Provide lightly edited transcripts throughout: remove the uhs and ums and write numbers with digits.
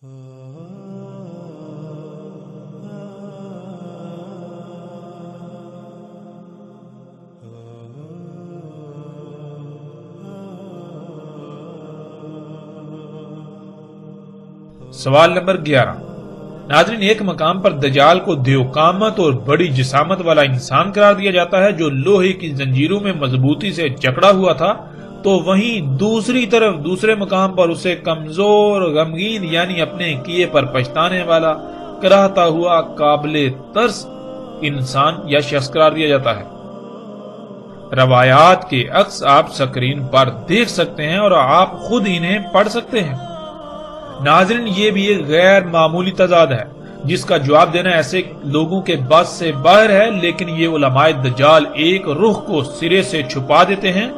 سوال نمبر 11۔ ناظرین، ایک مقام پر دجال کو دیوقامت اور بڑی جسامت والا انسان قرار دیا جاتا ہے جو لوہے کی زنجیروں میں مضبوطی سے جکڑا ہوا تھا، تو وہیں دوسری طرف دوسرے مقام پر اسے کمزور، غمگین یعنی اپنے کیے پر پچھتانے والا، کراہتا ہوا، قابل ترس انسان یا شخص قرار دیا جاتا ہے۔ روایات کے عکس آپ سکرین پر دیکھ سکتے ہیں اور آپ خود انہیں پڑھ سکتے ہیں۔ ناظرین، یہ بھی ایک غیر معمولی تضاد ہے جس کا جواب دینا ایسے لوگوں کے بس سے باہر ہے، لیکن یہ علماء دجال ایک رخ کو سرے سے چھپا دیتے ہیں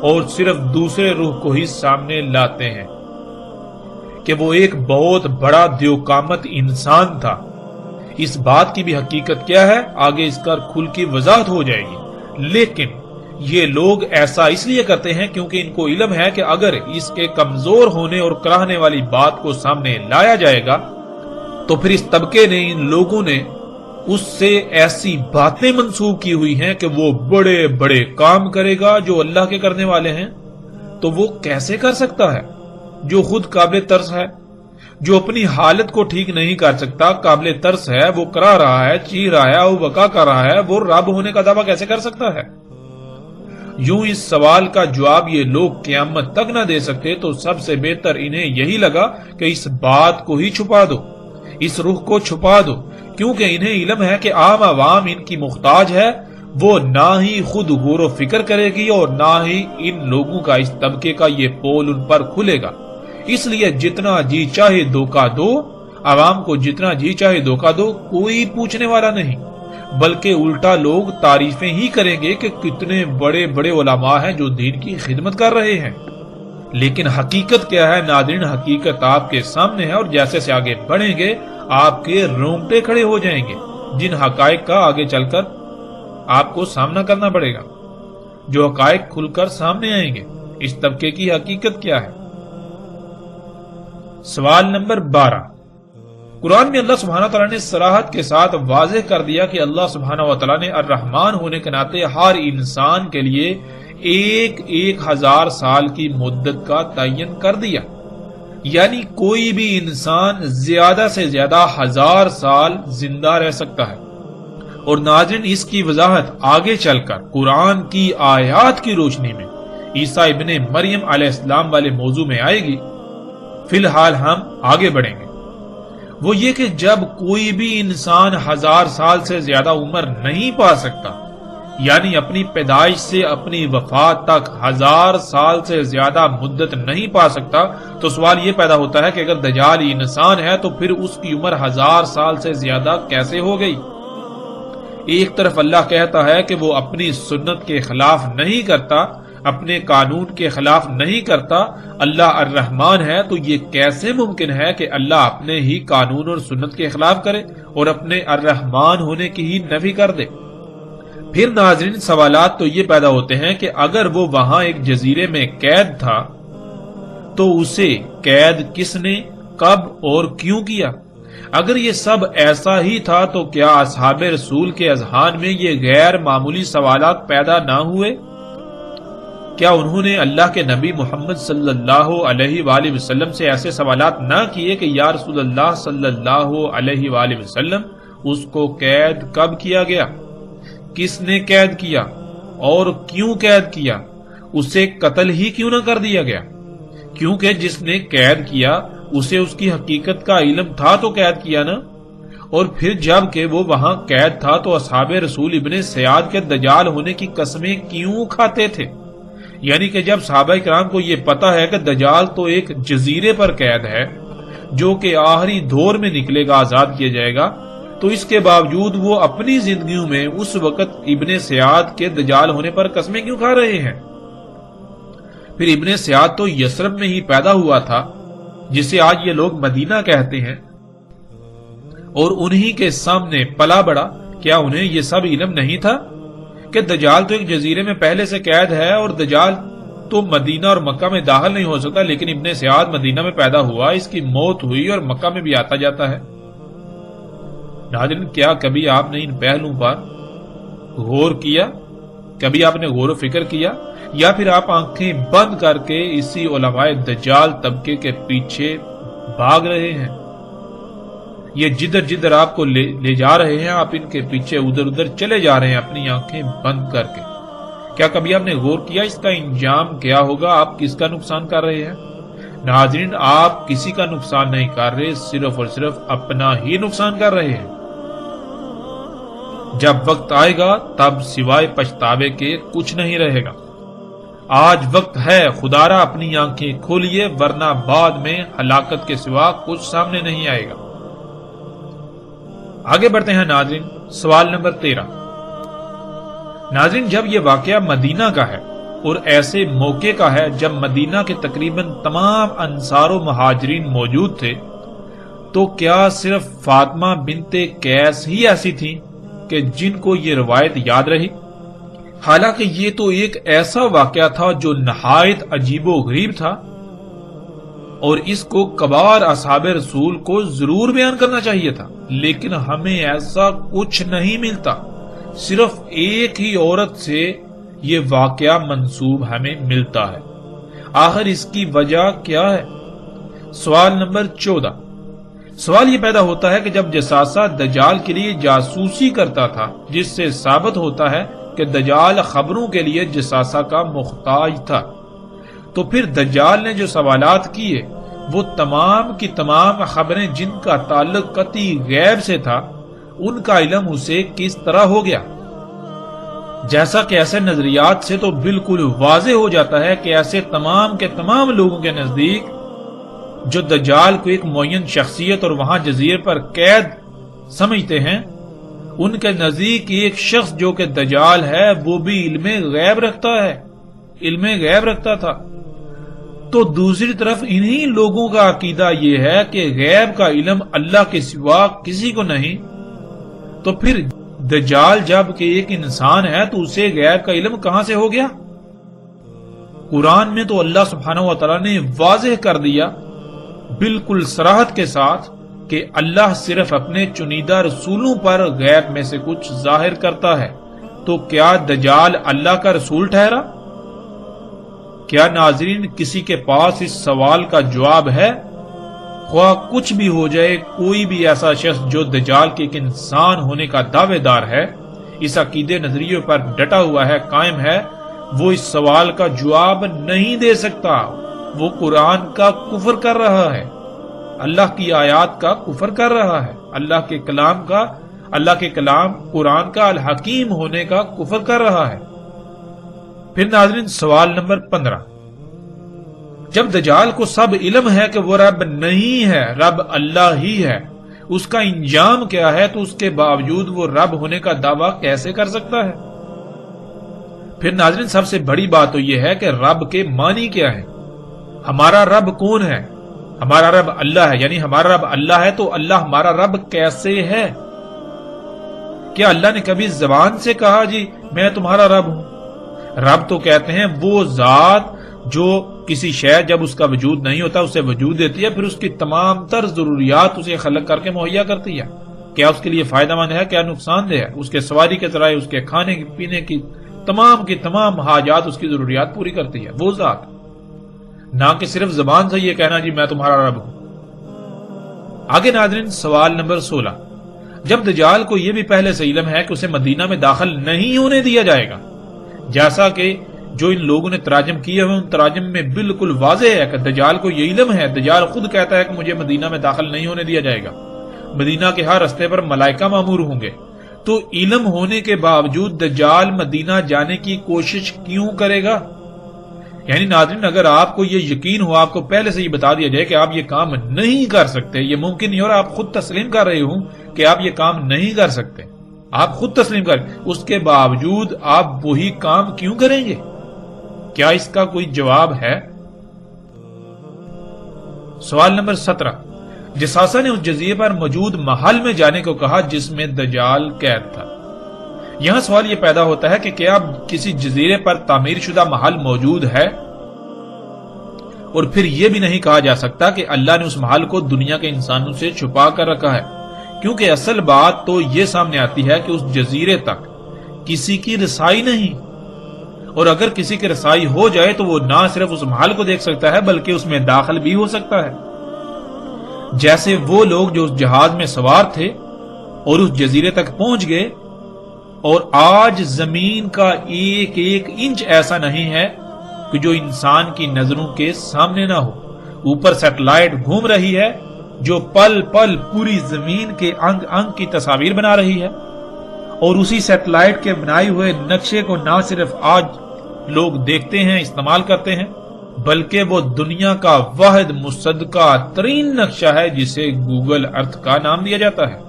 اور صرف دوسرے رخ کو ہی سامنے لاتے ہیں کہ وہ ایک بہت بڑا دیوقامت انسان تھا۔ اس بات کی بھی حقیقت کیا ہے آگے اس کا کھل کی وضاحت ہو جائے گی، لیکن یہ لوگ ایسا اس لیے کرتے ہیں کیونکہ ان کو علم ہے کہ اگر اس کے کمزور ہونے اور کراہنے والی بات کو سامنے لایا جائے گا تو پھر اس طبقے نے، ان لوگوں نے اس سے ایسی باتیں منسوب کی ہوئی ہیں کہ وہ بڑے بڑے کام کرے گا جو اللہ کے کرنے والے ہیں۔ تو وہ کیسے کر سکتا ہے جو خود قابل ترس ہے، جو اپنی حالت کو ٹھیک نہیں کر سکتا، قابل ترس ہے، وہ کرا رہا ہے، چیخ رہا ہے، وہ بکا کر رہا ہے، وہ رب ہونے کا دعویٰ کیسے کر سکتا ہے؟ یوں اس سوال کا جواب یہ لوگ قیامت تک نہ دے سکتے تو سب سے بہتر انہیں یہی لگا کہ اس بات کو ہی چھپا دو، اس رخ کو چھپا دو، کیونکہ انہیں علم ہے کہ عام عوام ان کی محتاج ہے، وہ نہ ہی خود غور و فکر کرے گی اور نہ ہی ان لوگوں کا، اس طبقے کا یہ پول ان پر کھلے گا۔ اس لیے جتنا جی چاہے دھوکہ دو، عوام کو جتنا جی چاہے دھوکہ دو، کوئی پوچھنے والا نہیں، بلکہ الٹا لوگ تعریفیں ہی کریں گے کہ کتنے بڑے بڑے علماء ہیں جو دین کی خدمت کر رہے ہیں۔ لیکن حقیقت کیا ہے ناظرین؟ حقیقت آپ کے سامنے ہے، اور جیسے سے آگے بڑھیں گے آپ کے رونگٹے کھڑے ہو جائیں گے، جن حقائق کا آگے چل کر آپ کو سامنا کرنا پڑے گا، جو حقائق کھل کر سامنے آئیں گے۔ اس طبقے کی حقیقت کیا ہے؟ سوال نمبر 12۔ قرآن میں اللہ سبحانہ وتعالی نے صراحت کے ساتھ واضح کر دیا کہ اللہ سبحانہ وتعالی نے الرحمن ہونے کے ناطے ہر انسان کے لیے 1000 سال کی مدت کا تعین کر دیا، یعنی کوئی بھی انسان زیادہ سے زیادہ 1000 سال زندہ رہ سکتا ہے۔ اور ناظرین، اس کی وضاحت آگے چل کر قرآن کی آیات کی روشنی میں عیسیٰ ابن مریم علیہ السلام والے موضوع میں آئے گی۔ فی الحال ہم آگے بڑھیں گے۔ وہ یہ کہ جب کوئی بھی انسان 1000 سال سے زیادہ عمر نہیں پا سکتا، یعنی اپنی پیدائش سے اپنی وفات تک 1000 سال سے زیادہ مدت نہیں پا سکتا، تو سوال یہ پیدا ہوتا ہے کہ اگر دجال انسان ہے تو پھر اس کی عمر 1000 سال سے زیادہ کیسے ہو گئی؟ ایک طرف اللہ کہتا ہے کہ وہ اپنی سنت کے خلاف نہیں کرتا، اپنے قانون کے خلاف نہیں کرتا، اللہ الرحمن ہے، تو یہ کیسے ممکن ہے کہ اللہ اپنے ہی قانون اور سنت کے خلاف کرے اور اپنے الرحمن ہونے کی ہی نفی کر دے؟ پھر ناظرین، سوالات تو یہ پیدا ہوتے ہیں کہ اگر وہ وہاں ایک جزیرے میں قید تھا تو اسے قید کس نے، کب اور کیوں کیا؟ اگر یہ سب ایسا ہی تھا تو کیا اصحاب رسول کے اذہان میں یہ غیر معمولی سوالات پیدا نہ ہوئے؟ کیا انہوں نے اللہ کے نبی محمد صلی اللہ علیہ وآلہ وسلم سے ایسے سوالات نہ کیے کہ یا رسول اللہ صلی اللہ علیہ وآلہ وسلم، اس کو قید کب کیا گیا، کس نے قید کیا اور کیوں قید کیا، اسے قتل ہی کیوں نہ کر دیا گیا؟ کیونکہ جس نے قید کیا اسے اس کی حقیقت کا علم تھا تو قید کیا نا۔ اور پھر جب کہ وہ وہاں قید تھا تو اصحاب رسول ابن سیاد کے دجال ہونے کی قسمیں کیوں کھاتے تھے؟ یعنی کہ جب صحابہ کرام کو یہ پتا ہے کہ دجال تو ایک جزیرے پر قید ہے جو کہ آخری دور میں نکلے گا، آزاد کیا جائے گا، تو اس کے باوجود وہ اپنی زندگیوں میں اس وقت ابن سیاد کے دجال ہونے پر قسمیں کیوں کھا رہے ہیں؟ پھر ابن سیاد تو یثرب میں ہی پیدا ہوا تھا، جسے آج یہ لوگ مدینہ کہتے ہیں، اور انہی کے سامنے پلا بڑا۔ کیا انہیں یہ سب علم نہیں تھا کہ دجال تو ایک جزیرے میں پہلے سے قید ہے اور دجال تو مدینہ اور مکہ میں داخل نہیں ہو سکتا، لیکن ابن سیاد مدینہ میں پیدا ہوا، اس کی موت ہوئی اور مکہ میں بھی آتا جاتا ہے۔ ناظرین، کیا کبھی آپ نے ان پہلوؤں پر غور کیا؟ کبھی آپ نے غور و فکر کیا، یا پھر آپ آنکھیں بند کر کے اسی علماء دجال طبقے کے پیچھے بھاگ رہے ہیں؟ یہ جدھر جدھر آپ کو لے جا رہے ہیں، آپ ان کے پیچھے ادھر ادھر چلے جا رہے ہیں اپنی آنکھیں بند کر کے۔ کیا کبھی آپ نے غور کیا اس کا انجام کیا ہوگا؟ آپ کس کا نقصان کر رہے ہیں؟ ناظرین، آپ کسی کا نقصان نہیں کر رہے، صرف اور صرف اپنا ہی نقصان کر رہے ہیں۔ جب وقت آئے گا تب سوائے پچھتاوے کے کچھ نہیں رہے گا۔ آج وقت ہے، خدا را اپنی آنکھیں کھولیے، ورنہ بعد میں ہلاکت کے سوا کچھ سامنے نہیں آئے گا۔ آگے بڑھتے ہیں ناظرین، سوال نمبر 13۔ ناظرین، جب یہ واقعہ مدینہ کا ہے اور ایسے موقع کا ہے جب مدینہ کے تقریباً تمام انصار و مہاجرین موجود تھے، تو کیا صرف فاطمہ بنت قیس ہی ایسی تھیں کہ جن کو یہ روایت یاد رہی؟ حالانکہ یہ تو ایک ایسا واقعہ تھا جو نہایت عجیب و غریب تھا، اور اس کو کبار اصحاب رسول کو ضرور بیان کرنا چاہیے تھا، لیکن ہمیں ایسا کچھ نہیں ملتا۔ صرف ایک ہی عورت سے یہ واقعہ منسوب ہمیں ملتا ہے۔ آخر اس کی وجہ کیا ہے؟ سوال نمبر 14۔ سوال یہ پیدا ہوتا ہے کہ جب جساسہ دجال کے لیے جاسوسی کرتا تھا، جس سے ثابت ہوتا ہے کہ دجال خبروں کے لیے جساسہ کا محتاج تھا، تو پھر دجال نے جو سوالات کیے وہ تمام کی تمام خبریں جن کا تعلق قطعی غیب سے تھا، ان کا علم اسے کس طرح ہو گیا؟ جیسا کہ ایسے نظریات سے تو بالکل واضح ہو جاتا ہے کہ ایسے تمام کے تمام لوگوں کے نزدیک جو دجال کو ایک معین شخصیت اور وہاں جزیرے پر قید سمجھتے ہیں، ان کے نزدیک ایک شخص جو کہ دجال ہے وہ بھی علم غیب رکھتا ہے، علم غیب رکھتا تھا۔ تو دوسری طرف انہی لوگوں کا عقیدہ یہ ہے کہ غیب کا علم اللہ کے سوا کسی کو نہیں، تو پھر دجال جب کہ ایک انسان ہے تو اسے غیب کا علم کہاں سے ہو گیا؟ قرآن میں تو اللہ سبحانہ و تعالیٰ نے واضح کر دیا بالکل صراحت کے ساتھ کہ اللہ صرف اپنے چنیدہ رسولوں پر غیب میں سے کچھ ظاہر کرتا ہے۔ تو کیا دجال اللہ کا رسول ٹھہرا؟ کیا ناظرین کسی کے پاس اس سوال کا جواب ہے؟ خواہ کچھ بھی ہو جائے، کوئی بھی ایسا شخص جو دجال کے ایک انسان ہونے کا دعوے دار ہے، اس عقیدے نظریے پر ڈٹا ہوا ہے، قائم ہے، وہ اس سوال کا جواب نہیں دے سکتا۔ وہ قرآن کا کفر کر رہا ہے، اللہ کی آیات کا کفر کر رہا ہے، اللہ کے کلام قرآن کا الحکیم ہونے کا کفر کر رہا ہے۔ پھر ناظرین سوال نمبر 15۔ جب دجال کو سب علم ہے کہ وہ رب نہیں ہے، رب اللہ ہی ہے، اس کا انجام کیا ہے، تو اس کے باوجود وہ رب ہونے کا دعویٰ کیسے کر سکتا ہے؟ پھر ناظرین سب سے بڑی بات تو یہ ہے کہ رب کے معنی کیا ہے؟ ہمارا رب کون ہے؟ ہمارا رب اللہ ہے، یعنی ہمارا رب اللہ ہے تو اللہ ہمارا رب کیسے ہے؟ کیا اللہ نے کبھی زبان سے کہا جی میں تمہارا رب ہوں؟ رب تو کہتے ہیں وہ ذات جو کسی شے جب اس کا وجود نہیں ہوتا اسے وجود دیتی ہے، پھر اس کی تمام تر ضروریات اسے خلق کر کے مہیا کرتی ہے۔ کیا اس کے لیے فائدہ مند ہے، کیا نقصان دہ ہے؟ اس کے سواری کے ذرائع، اس کے کھانے پینے کی تمام حاجات، اس کی ضروریات پوری کرتی ہے وہ ذات، نہ کہ صرف زبان سے یہ کہنا جی میں تمہارا رب ہوں۔ آگے ناظرین سوال نمبر 16۔ جب دجال کو یہ بھی پہلے سے علم ہے کہ اسے مدینہ میں داخل نہیں ہونے دیا جائے گا، جیسا کہ جو ان لوگوں نے تراجم کیے ہوئے ان تراجم میں بالکل واضح ہے کہ دجال کو یہ علم ہے، دجال خود کہتا ہے کہ مجھے مدینہ میں داخل نہیں ہونے دیا جائے گا، مدینہ کے ہر رستے پر ملائکہ مامور ہوں گے، تو علم ہونے کے باوجود دجال مدینہ جانے کی کوشش کیوں کرے گا؟ یعنی ناظرین اگر آپ کو یہ یقین ہو، آپ کو پہلے سے یہ بتا دیا جائے کہ آپ یہ کام نہیں کر سکتے، یہ ممکن نہیں، اور آپ خود تسلیم کر رہے ہوں کہ آپ یہ کام نہیں کر سکتے، آپ خود تسلیم کر، اس کے باوجود آپ وہی کام کیوں کریں گے؟ کیا اس کا کوئی جواب ہے؟ سوال نمبر 17۔ جساسہ نے اس جزیرے پر موجود محل میں جانے کو کہا جس میں دجال قید تھا۔ یہاں سوال یہ پیدا ہوتا ہے کہ کیا کسی جزیرے پر تعمیر شدہ محل موجود ہے؟ اور پھر یہ بھی نہیں کہا جا سکتا کہ اللہ نے اس محل کو دنیا کے انسانوں سے چھپا کر رکھا ہے، کیونکہ اصل بات تو یہ سامنے آتی ہے کہ اس جزیرے تک کسی کی رسائی نہیں، اور اگر کسی کی رسائی ہو جائے تو وہ نہ صرف اس محل کو دیکھ سکتا ہے بلکہ اس میں داخل بھی ہو سکتا ہے، جیسے وہ لوگ جو اس جہاز میں سوار تھے اور اس جزیرے تک پہنچ گئے، اور آج زمین کا ایک ایک انچ ایسا نہیں ہے کہ جو انسان کی نظروں کے سامنے نہ ہو۔ اوپر سیٹلائٹ گھوم رہی ہے جو پل پل پوری زمین کے انگ انگ کی تصاویر بنا رہی ہے، اور اسی سیٹلائٹ کے بنائے ہوئے نقشے کو نہ صرف آج لوگ دیکھتے ہیں، استعمال کرتے ہیں، بلکہ وہ دنیا کا واحد مصدقہ ترین نقشہ ہے جسے گوگل ارتھ کا نام دیا جاتا ہے۔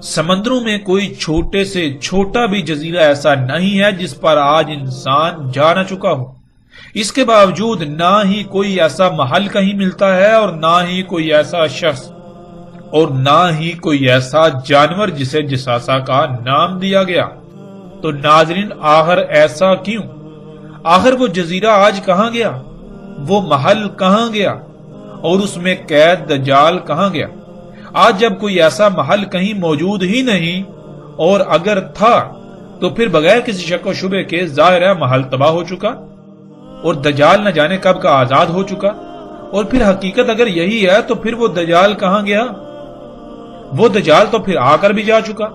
سمندروں میں کوئی چھوٹے سے چھوٹا بھی جزیرہ ایسا نہیں ہے جس پر آج انسان جا نہ چکا ہو۔ اس کے باوجود نہ ہی کوئی ایسا محل کہیں ملتا ہے، اور نہ ہی کوئی ایسا شخص، اور نہ ہی کوئی ایسا جانور جسے جساسا کا نام دیا گیا۔ تو ناظرین، آخر ایسا کیوں؟ آخر وہ جزیرہ آج کہاں گیا؟ وہ محل کہاں گیا؟ اور اس میں قید دجال کہاں گیا؟ آج جب کوئی ایسا محل کہیں موجود ہی نہیں، اور اگر تھا تو پھر بغیر کسی شک و شبے کے ظاہر ہے محل تباہ ہو چکا، اور دجال نہ جانے کب کا آزاد ہو چکا۔ اور پھر حقیقت اگر یہی ہے تو پھر وہ دجال کہاں گیا؟ وہ دجال تو پھر آ کر بھی جا چکا،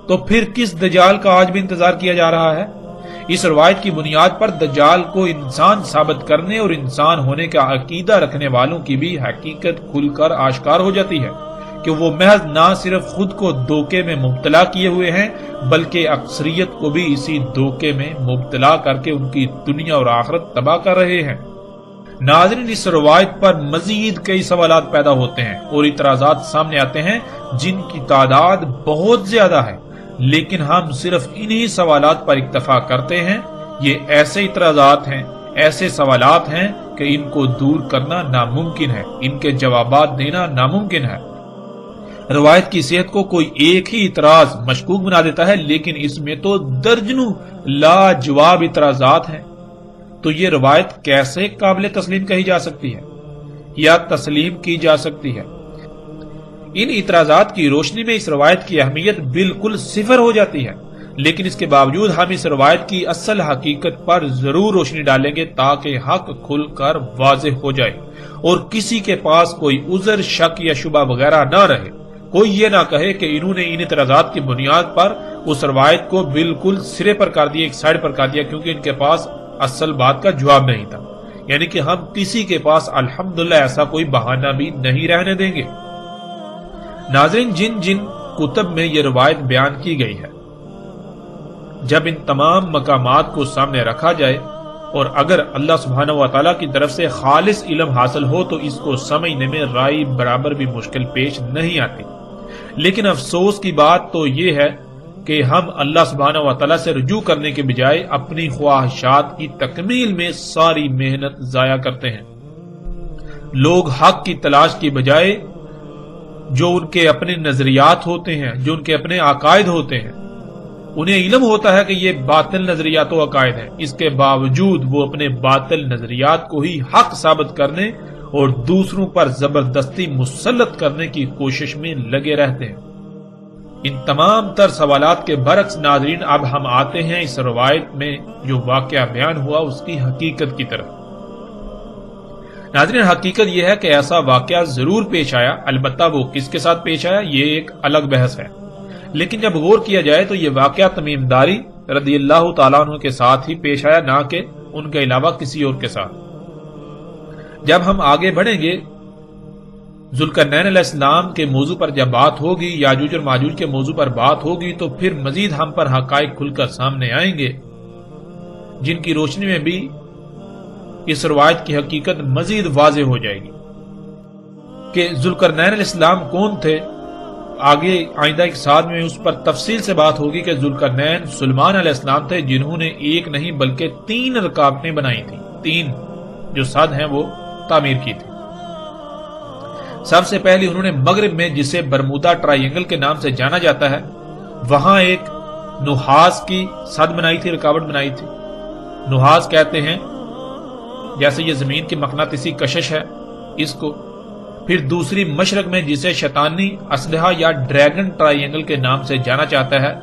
تو پھر کس دجال کا آج بھی انتظار کیا جا رہا ہے؟ اس روایت کی بنیاد پر دجال کو انسان ثابت کرنے اور انسان ہونے کا عقیدہ رکھنے والوں کی بھی حقیقت کھل کر آشکار ہو جاتی ہے کہ وہ محض نہ صرف خود کو دھوکے میں مبتلا کیے ہوئے ہیں بلکہ اکثریت کو بھی اسی دھوکے میں مبتلا کر کے ان کی دنیا اور آخرت تباہ کر رہے ہیں۔ ناظرین، اس روایت پر مزید کئی سوالات پیدا ہوتے ہیں اور اعتراضات سامنے آتے ہیں جن کی تعداد بہت زیادہ ہے، لیکن ہم صرف انہی سوالات پر اکتفا کرتے ہیں۔ یہ ایسے اعتراضات ہیں، ایسے سوالات ہیں کہ ان کو دور کرنا ناممکن ہے، ان کے جوابات دینا ناممکن ہے۔ روایت کی صحت کو کوئی ایک ہی اعتراض مشکوک بنا دیتا ہے، لیکن اس میں تو درجنوں لاجواب اعتراضات ہیں۔ تو یہ روایت کیسے قابل تسلیم کہی جا سکتی ہے یا تسلیم کی جا سکتی ہے؟ ان اعتراضات کی روشنی میں اس روایت کی اہمیت بالکل صفر ہو جاتی ہے، لیکن اس کے باوجود ہم اس روایت کی اصل حقیقت پر ضرور روشنی ڈالیں گے تاکہ حق کھل کر واضح ہو جائے اور کسی کے پاس کوئی عذر، شک یا شبہ وغیرہ نہ رہے۔ کوئی یہ نہ کہے کہ انہوں نے ان اعتراضات کی بنیاد پر اس روایت کو بالکل سرے پر کر دیا، ایک سائڈ پر کر دیا، کیونکہ ان کے پاس اصل بات کا جواب نہیں تھا۔ یعنی کہ ہم کسی کے پاس الحمدللہ ایسا کوئی بہانہ بھی نہیں رہنے دیں گے۔ ناظرین، جن جن کتب میں یہ روایت بیان کی گئی ہے، جب ان تمام مقامات کو سامنے رکھا جائے اور اگر اللہ سبحانہ و تعالیٰ کی طرف سے خالص علم حاصل ہو تو اس کو سمجھنے میں رائی برابر بھی مشکل پیش نہیں آتی۔ لیکن افسوس کی بات تو یہ ہے کہ ہم اللہ سبحانہ و تعالیٰ سے رجوع کرنے کے بجائے اپنی خواہشات کی تکمیل میں ساری محنت ضائع کرتے ہیں۔ لوگ حق کی تلاش کی بجائے جو ان کے اپنے نظریات ہوتے ہیں، جو ان کے اپنے عقائد ہوتے ہیں، انہیں علم ہوتا ہے کہ یہ باطل نظریات و عقائد ہیں، اس کے باوجود وہ اپنے باطل نظریات کو ہی حق ثابت کرنے اور دوسروں پر زبردستی مسلط کرنے کی کوشش میں لگے رہتے ہیں۔ ان تمام تر سوالات کے برعکس ناظرین، اب ہم آتے ہیں اس روایت میں جو واقعہ بیان ہوا اس کی حقیقت کی طرف۔ ناظرین، حقیقت یہ ہے کہ ایسا واقعہ ضرور پیش آیا، البتہ وہ کس کے ساتھ پیش آیا یہ ایک الگ بحث ہے، لیکن جب غور کیا جائے تو یہ واقعہ تمیم داری رضی اللہ تعالیٰ عنہ کے ساتھ ہی پیش آیا، نہ کہ ان کے علاوہ کسی اور کے ساتھ۔ جب ہم آگے بڑھیں گے ذوالقرنین علیہ السلام کے موضوع پر جب بات ہوگی، یاجوج اور ماجوج کے موضوع پر بات ہوگی، تو پھر مزید ہم پر حقائق کھل کر سامنے آئیں گے جن کی روشنی میں بھی اس روایت کی حقیقت مزید واضح ہو جائے گی کہ ذوالقرنین علیہ السلام کون تھے۔ آگے آئندہ ایک ساتھ میں اس پر تفصیل سے بات ہوگی کہ ذوالقرنین سلیمان علیہ السلام تھے جنہوں نے ایک نہیں بلکہ 3 رکاوٹیں بنائی تھیں، 3 جو سد ہیں وہ تعمیر کی تھی۔ سب سے پہلے انہوں نے مغرب میں جسے برمودا ٹرائی اینگل کے نام سے جانا جاتا ہے وہاں ایک نحاس کی سد بنائی تھی، رکاوٹ بنائی تھی۔ نحاس کہتے ہیں جیسے یہ زمین کی مقناطیسی کشش ہے اس کو، پھر دوسری مشرق میں جسے شیطانی اسلحہ یا ڈریگن ٹرائی اینگل کے نام سے جانا جاتا ہے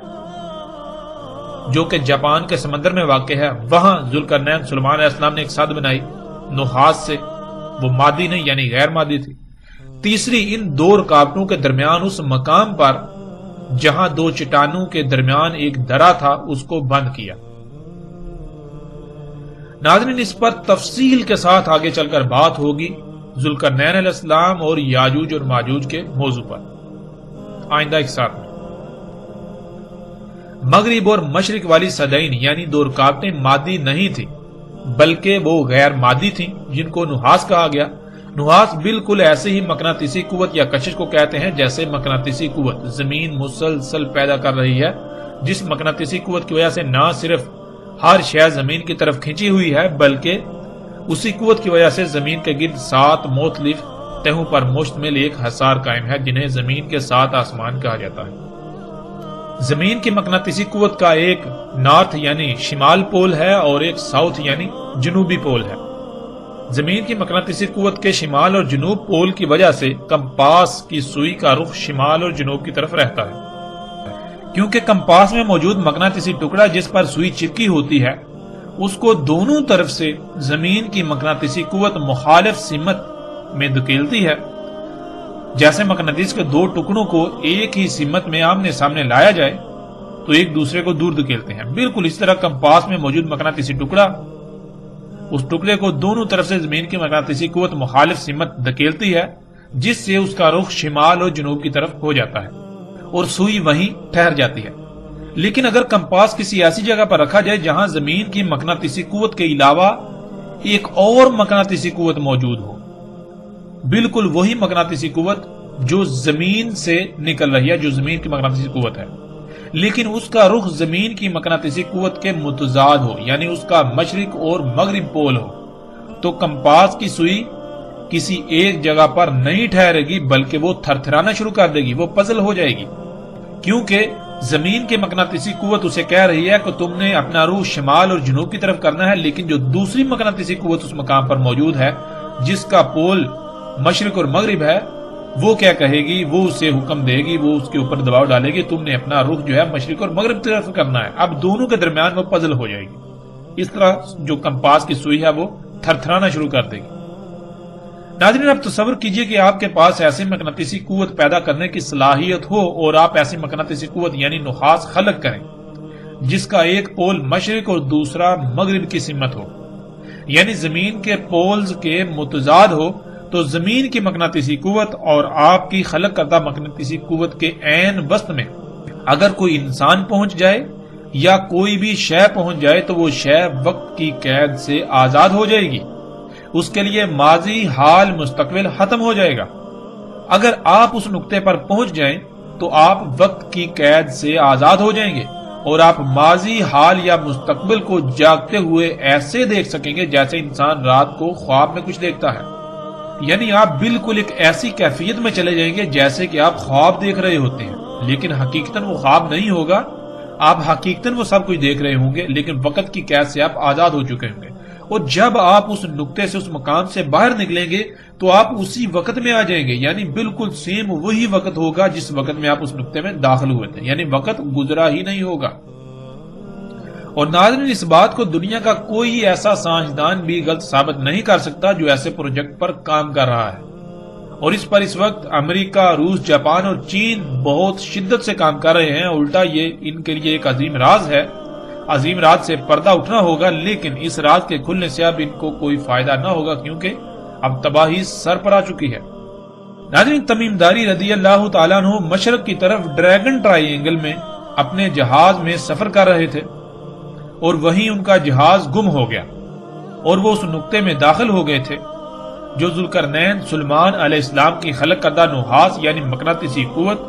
جو کہ جاپان کے سمندر میں واقع ہے، وہاں ذوالقرنین سلیمان علیہ السلام نے ایک سد بنائی نحاس سے، وہ مادی نہیں یعنی غیر مادی تھی۔ تیسری، ان دو رکاوٹوں کے درمیان اس مقام پر جہاں دو چٹانوں کے درمیان ایک درا تھا اس کو بند کیا۔ ناظرین، اس پر تفصیل کے ساتھ آگے چل کر بات ہوگی ذوالقرنین علیہ السلام اور یاجوج اور ماجوج کے موضوع پر آئندہ ایک ساتھ میں۔ مغرب اور مشرق والی صدعین یعنی دو رکاوٹیں مادی نہیں تھی بلکہ وہ غیر مادی تھیں جن کو نحاس کہا گیا۔ نحاس بالکل ایسے ہی مقناطیسی قوت یا کشش کو کہتے ہیں جیسے مقناطیسی قوت زمین مسلسل پیدا کر رہی ہے، جس مقناطیسی قوت کی وجہ سے نہ صرف ہر شے زمین کی طرف کھینچی ہوئی ہے بلکہ اسی قوت کی وجہ سے زمین کے گرد 7 مختلف تہوں پر مشتمل ایک حصار قائم ہے جنہیں زمین کے 7 آسمان کہا جاتا ہے۔ زمین کی مقناطیسی قوت کا ایک نارتھ یعنی شمال پول ہے اور ایک ساؤتھ یعنی جنوبی پول ہے۔ زمین کی مقناطیسی قوت کے شمال اور جنوب پول کی وجہ سے کمپاس کی سوئی کا رخ شمال اور جنوب کی طرف رہتا ہے، کیونکہ کمپاس میں موجود مقناطیسی ٹکڑا جس پر سوئی چپکی ہوتی ہے اس کو دونوں طرف سے زمین کی مقناطیسی قوت مخالف سمت میں دھکیلتی ہے۔ جیسے مقناطیس کے دو ٹکڑوں کو ایک ہی سمت میں آمنے سامنے لایا جائے تو ایک دوسرے کو دور دھکیلتے ہیں، بالکل اس طرح کمپاس میں موجود مقناطیسی ٹکڑا اس ٹکڑے کو دونوں طرف سے زمین کی مقناطیسی قوت مخالف سمت دھکیلتی ہے جس سے اس کا رخ شمال اور جنوب کی طرف ہو جاتا ہے اور سوئی وہیں ٹھہر جاتی ہے۔ لیکن اگر کمپاس کسی ایسی جگہ پر رکھا جائے جہاں زمین کی مقناطیسی قوت کے علاوہ ایک اور مقناطیسی قوت موجود ہو، بالکل وہی مقناطیسی قوت جو زمین سے نکل رہی ہے، جو زمین کی مقناطیسی قوت ہے، لیکن اس کا رخ زمین کی مقناطیسی قوت کے متضاد ہو یعنی اس کا مشرق اور مغرب پول ہو، تو کمپاس کی سوئی کسی ایک جگہ پر نہیں ٹھہرے گی بلکہ وہ تھرتھرانا شروع کر دے گی، وہ پزل ہو جائے گی، کیونکہ زمین کی مقناطیسی قوت اسے کہہ رہی ہے کہ تم نے اپنا رخ شمال اور جنوب کی طرف کرنا ہے، لیکن جو دوسری مقناطیسی قوت اس مقام پر موجود ہے جس کا پول مشرق اور مغرب ہے، وہ کیا کہے گی، وہ اسے حکم دے گی، وہ اس کے اوپر دباؤ ڈالے گی، تم نے اپنا رخ جو ہے مشرق اور مغرب کی طرف کرنا ہے۔ اب دونوں کے درمیان وہ پزل ہو جائے گی، اس طرح جو کمپاس کی سوئی ہے وہ تھرتھرانا شروع کر دے گی۔ ناظرین، اب تصور کیجئے کہ آپ کے پاس ایسی مقناطیسی قوت پیدا کرنے کی صلاحیت ہو اور آپ ایسی مقناطیسی قوت یعنی نحاس خلق کریں جس کا ایک پول مشرق اور دوسرا مغرب کی سمت ہو، یعنی زمین کے پولز کے متضاد ہو، تو زمین کی مقناطیسی قوت اور آپ کی خلق کردہ مقناطیسی قوت کے عین وسط میں اگر کوئی انسان پہنچ جائے یا کوئی بھی شے پہنچ جائے تو وہ شے وقت کی قید سے آزاد ہو جائے گی، اس کے لیے ماضی حال مستقبل ختم ہو جائے گا۔ اگر آپ اس نقطے پر پہنچ جائیں تو آپ وقت کی قید سے آزاد ہو جائیں گے اور آپ ماضی حال یا مستقبل کو جاگتے ہوئے ایسے دیکھ سکیں گے جیسے انسان رات کو خواب میں کچھ دیکھتا ہے، یعنی آپ بالکل ایک ایسی کیفیت میں چلے جائیں گے جیسے کہ آپ خواب دیکھ رہے ہوتے ہیں، لیکن حقیقتاً وہ خواب نہیں ہوگا، آپ حقیقتاً وہ سب کچھ دیکھ رہے ہوں گے لیکن وقت کی قید سے آپ آزاد ہو چکے ہوں گے۔ اور جب آپ اس نقطے سے اس مقام سے باہر نکلیں گے تو آپ اسی وقت میں آ جائیں گے، یعنی بالکل سیم وہی وقت ہوگا جس وقت میں آپ اس نقطے میں داخل ہوئے تھے، یعنی وقت گزرا ہی نہیں ہوگا۔ اور ناظرین، اس بات کو دنیا کا کوئی ایسا سائنسدان بھی غلط ثابت نہیں کر سکتا جو ایسے پروجیکٹ پر کام کر رہا ہے، اور اس پر اس وقت امریکہ، روس، جاپان اور چین بہت شدت سے کام کر رہے ہیں۔ الٹا یہ ان کے لیے ایک عظیم راز ہے، عظیم راز سے پردہ اٹھنا ہوگا، لیکن اس راز کے کھلنے سے اب ان کو کوئی فائدہ نہ ہوگا کیونکہ اب تباہی سر پر آ چکی ہے۔ ناظرین، تمیم داری رضی اللہ تعالیٰ عنہ مشرق کی طرف ڈریگن ٹرائی اینگل میں اپنے جہاز میں سفر کر رہے تھے اور وہیں ان کا جہاز گم ہو گیا اور وہ اس نقطے میں داخل ہو گئے تھے جو ذوالقرنین سلیمان علیہ السلام کی خلق کردہ نحاس یعنی مقناطیسی قوت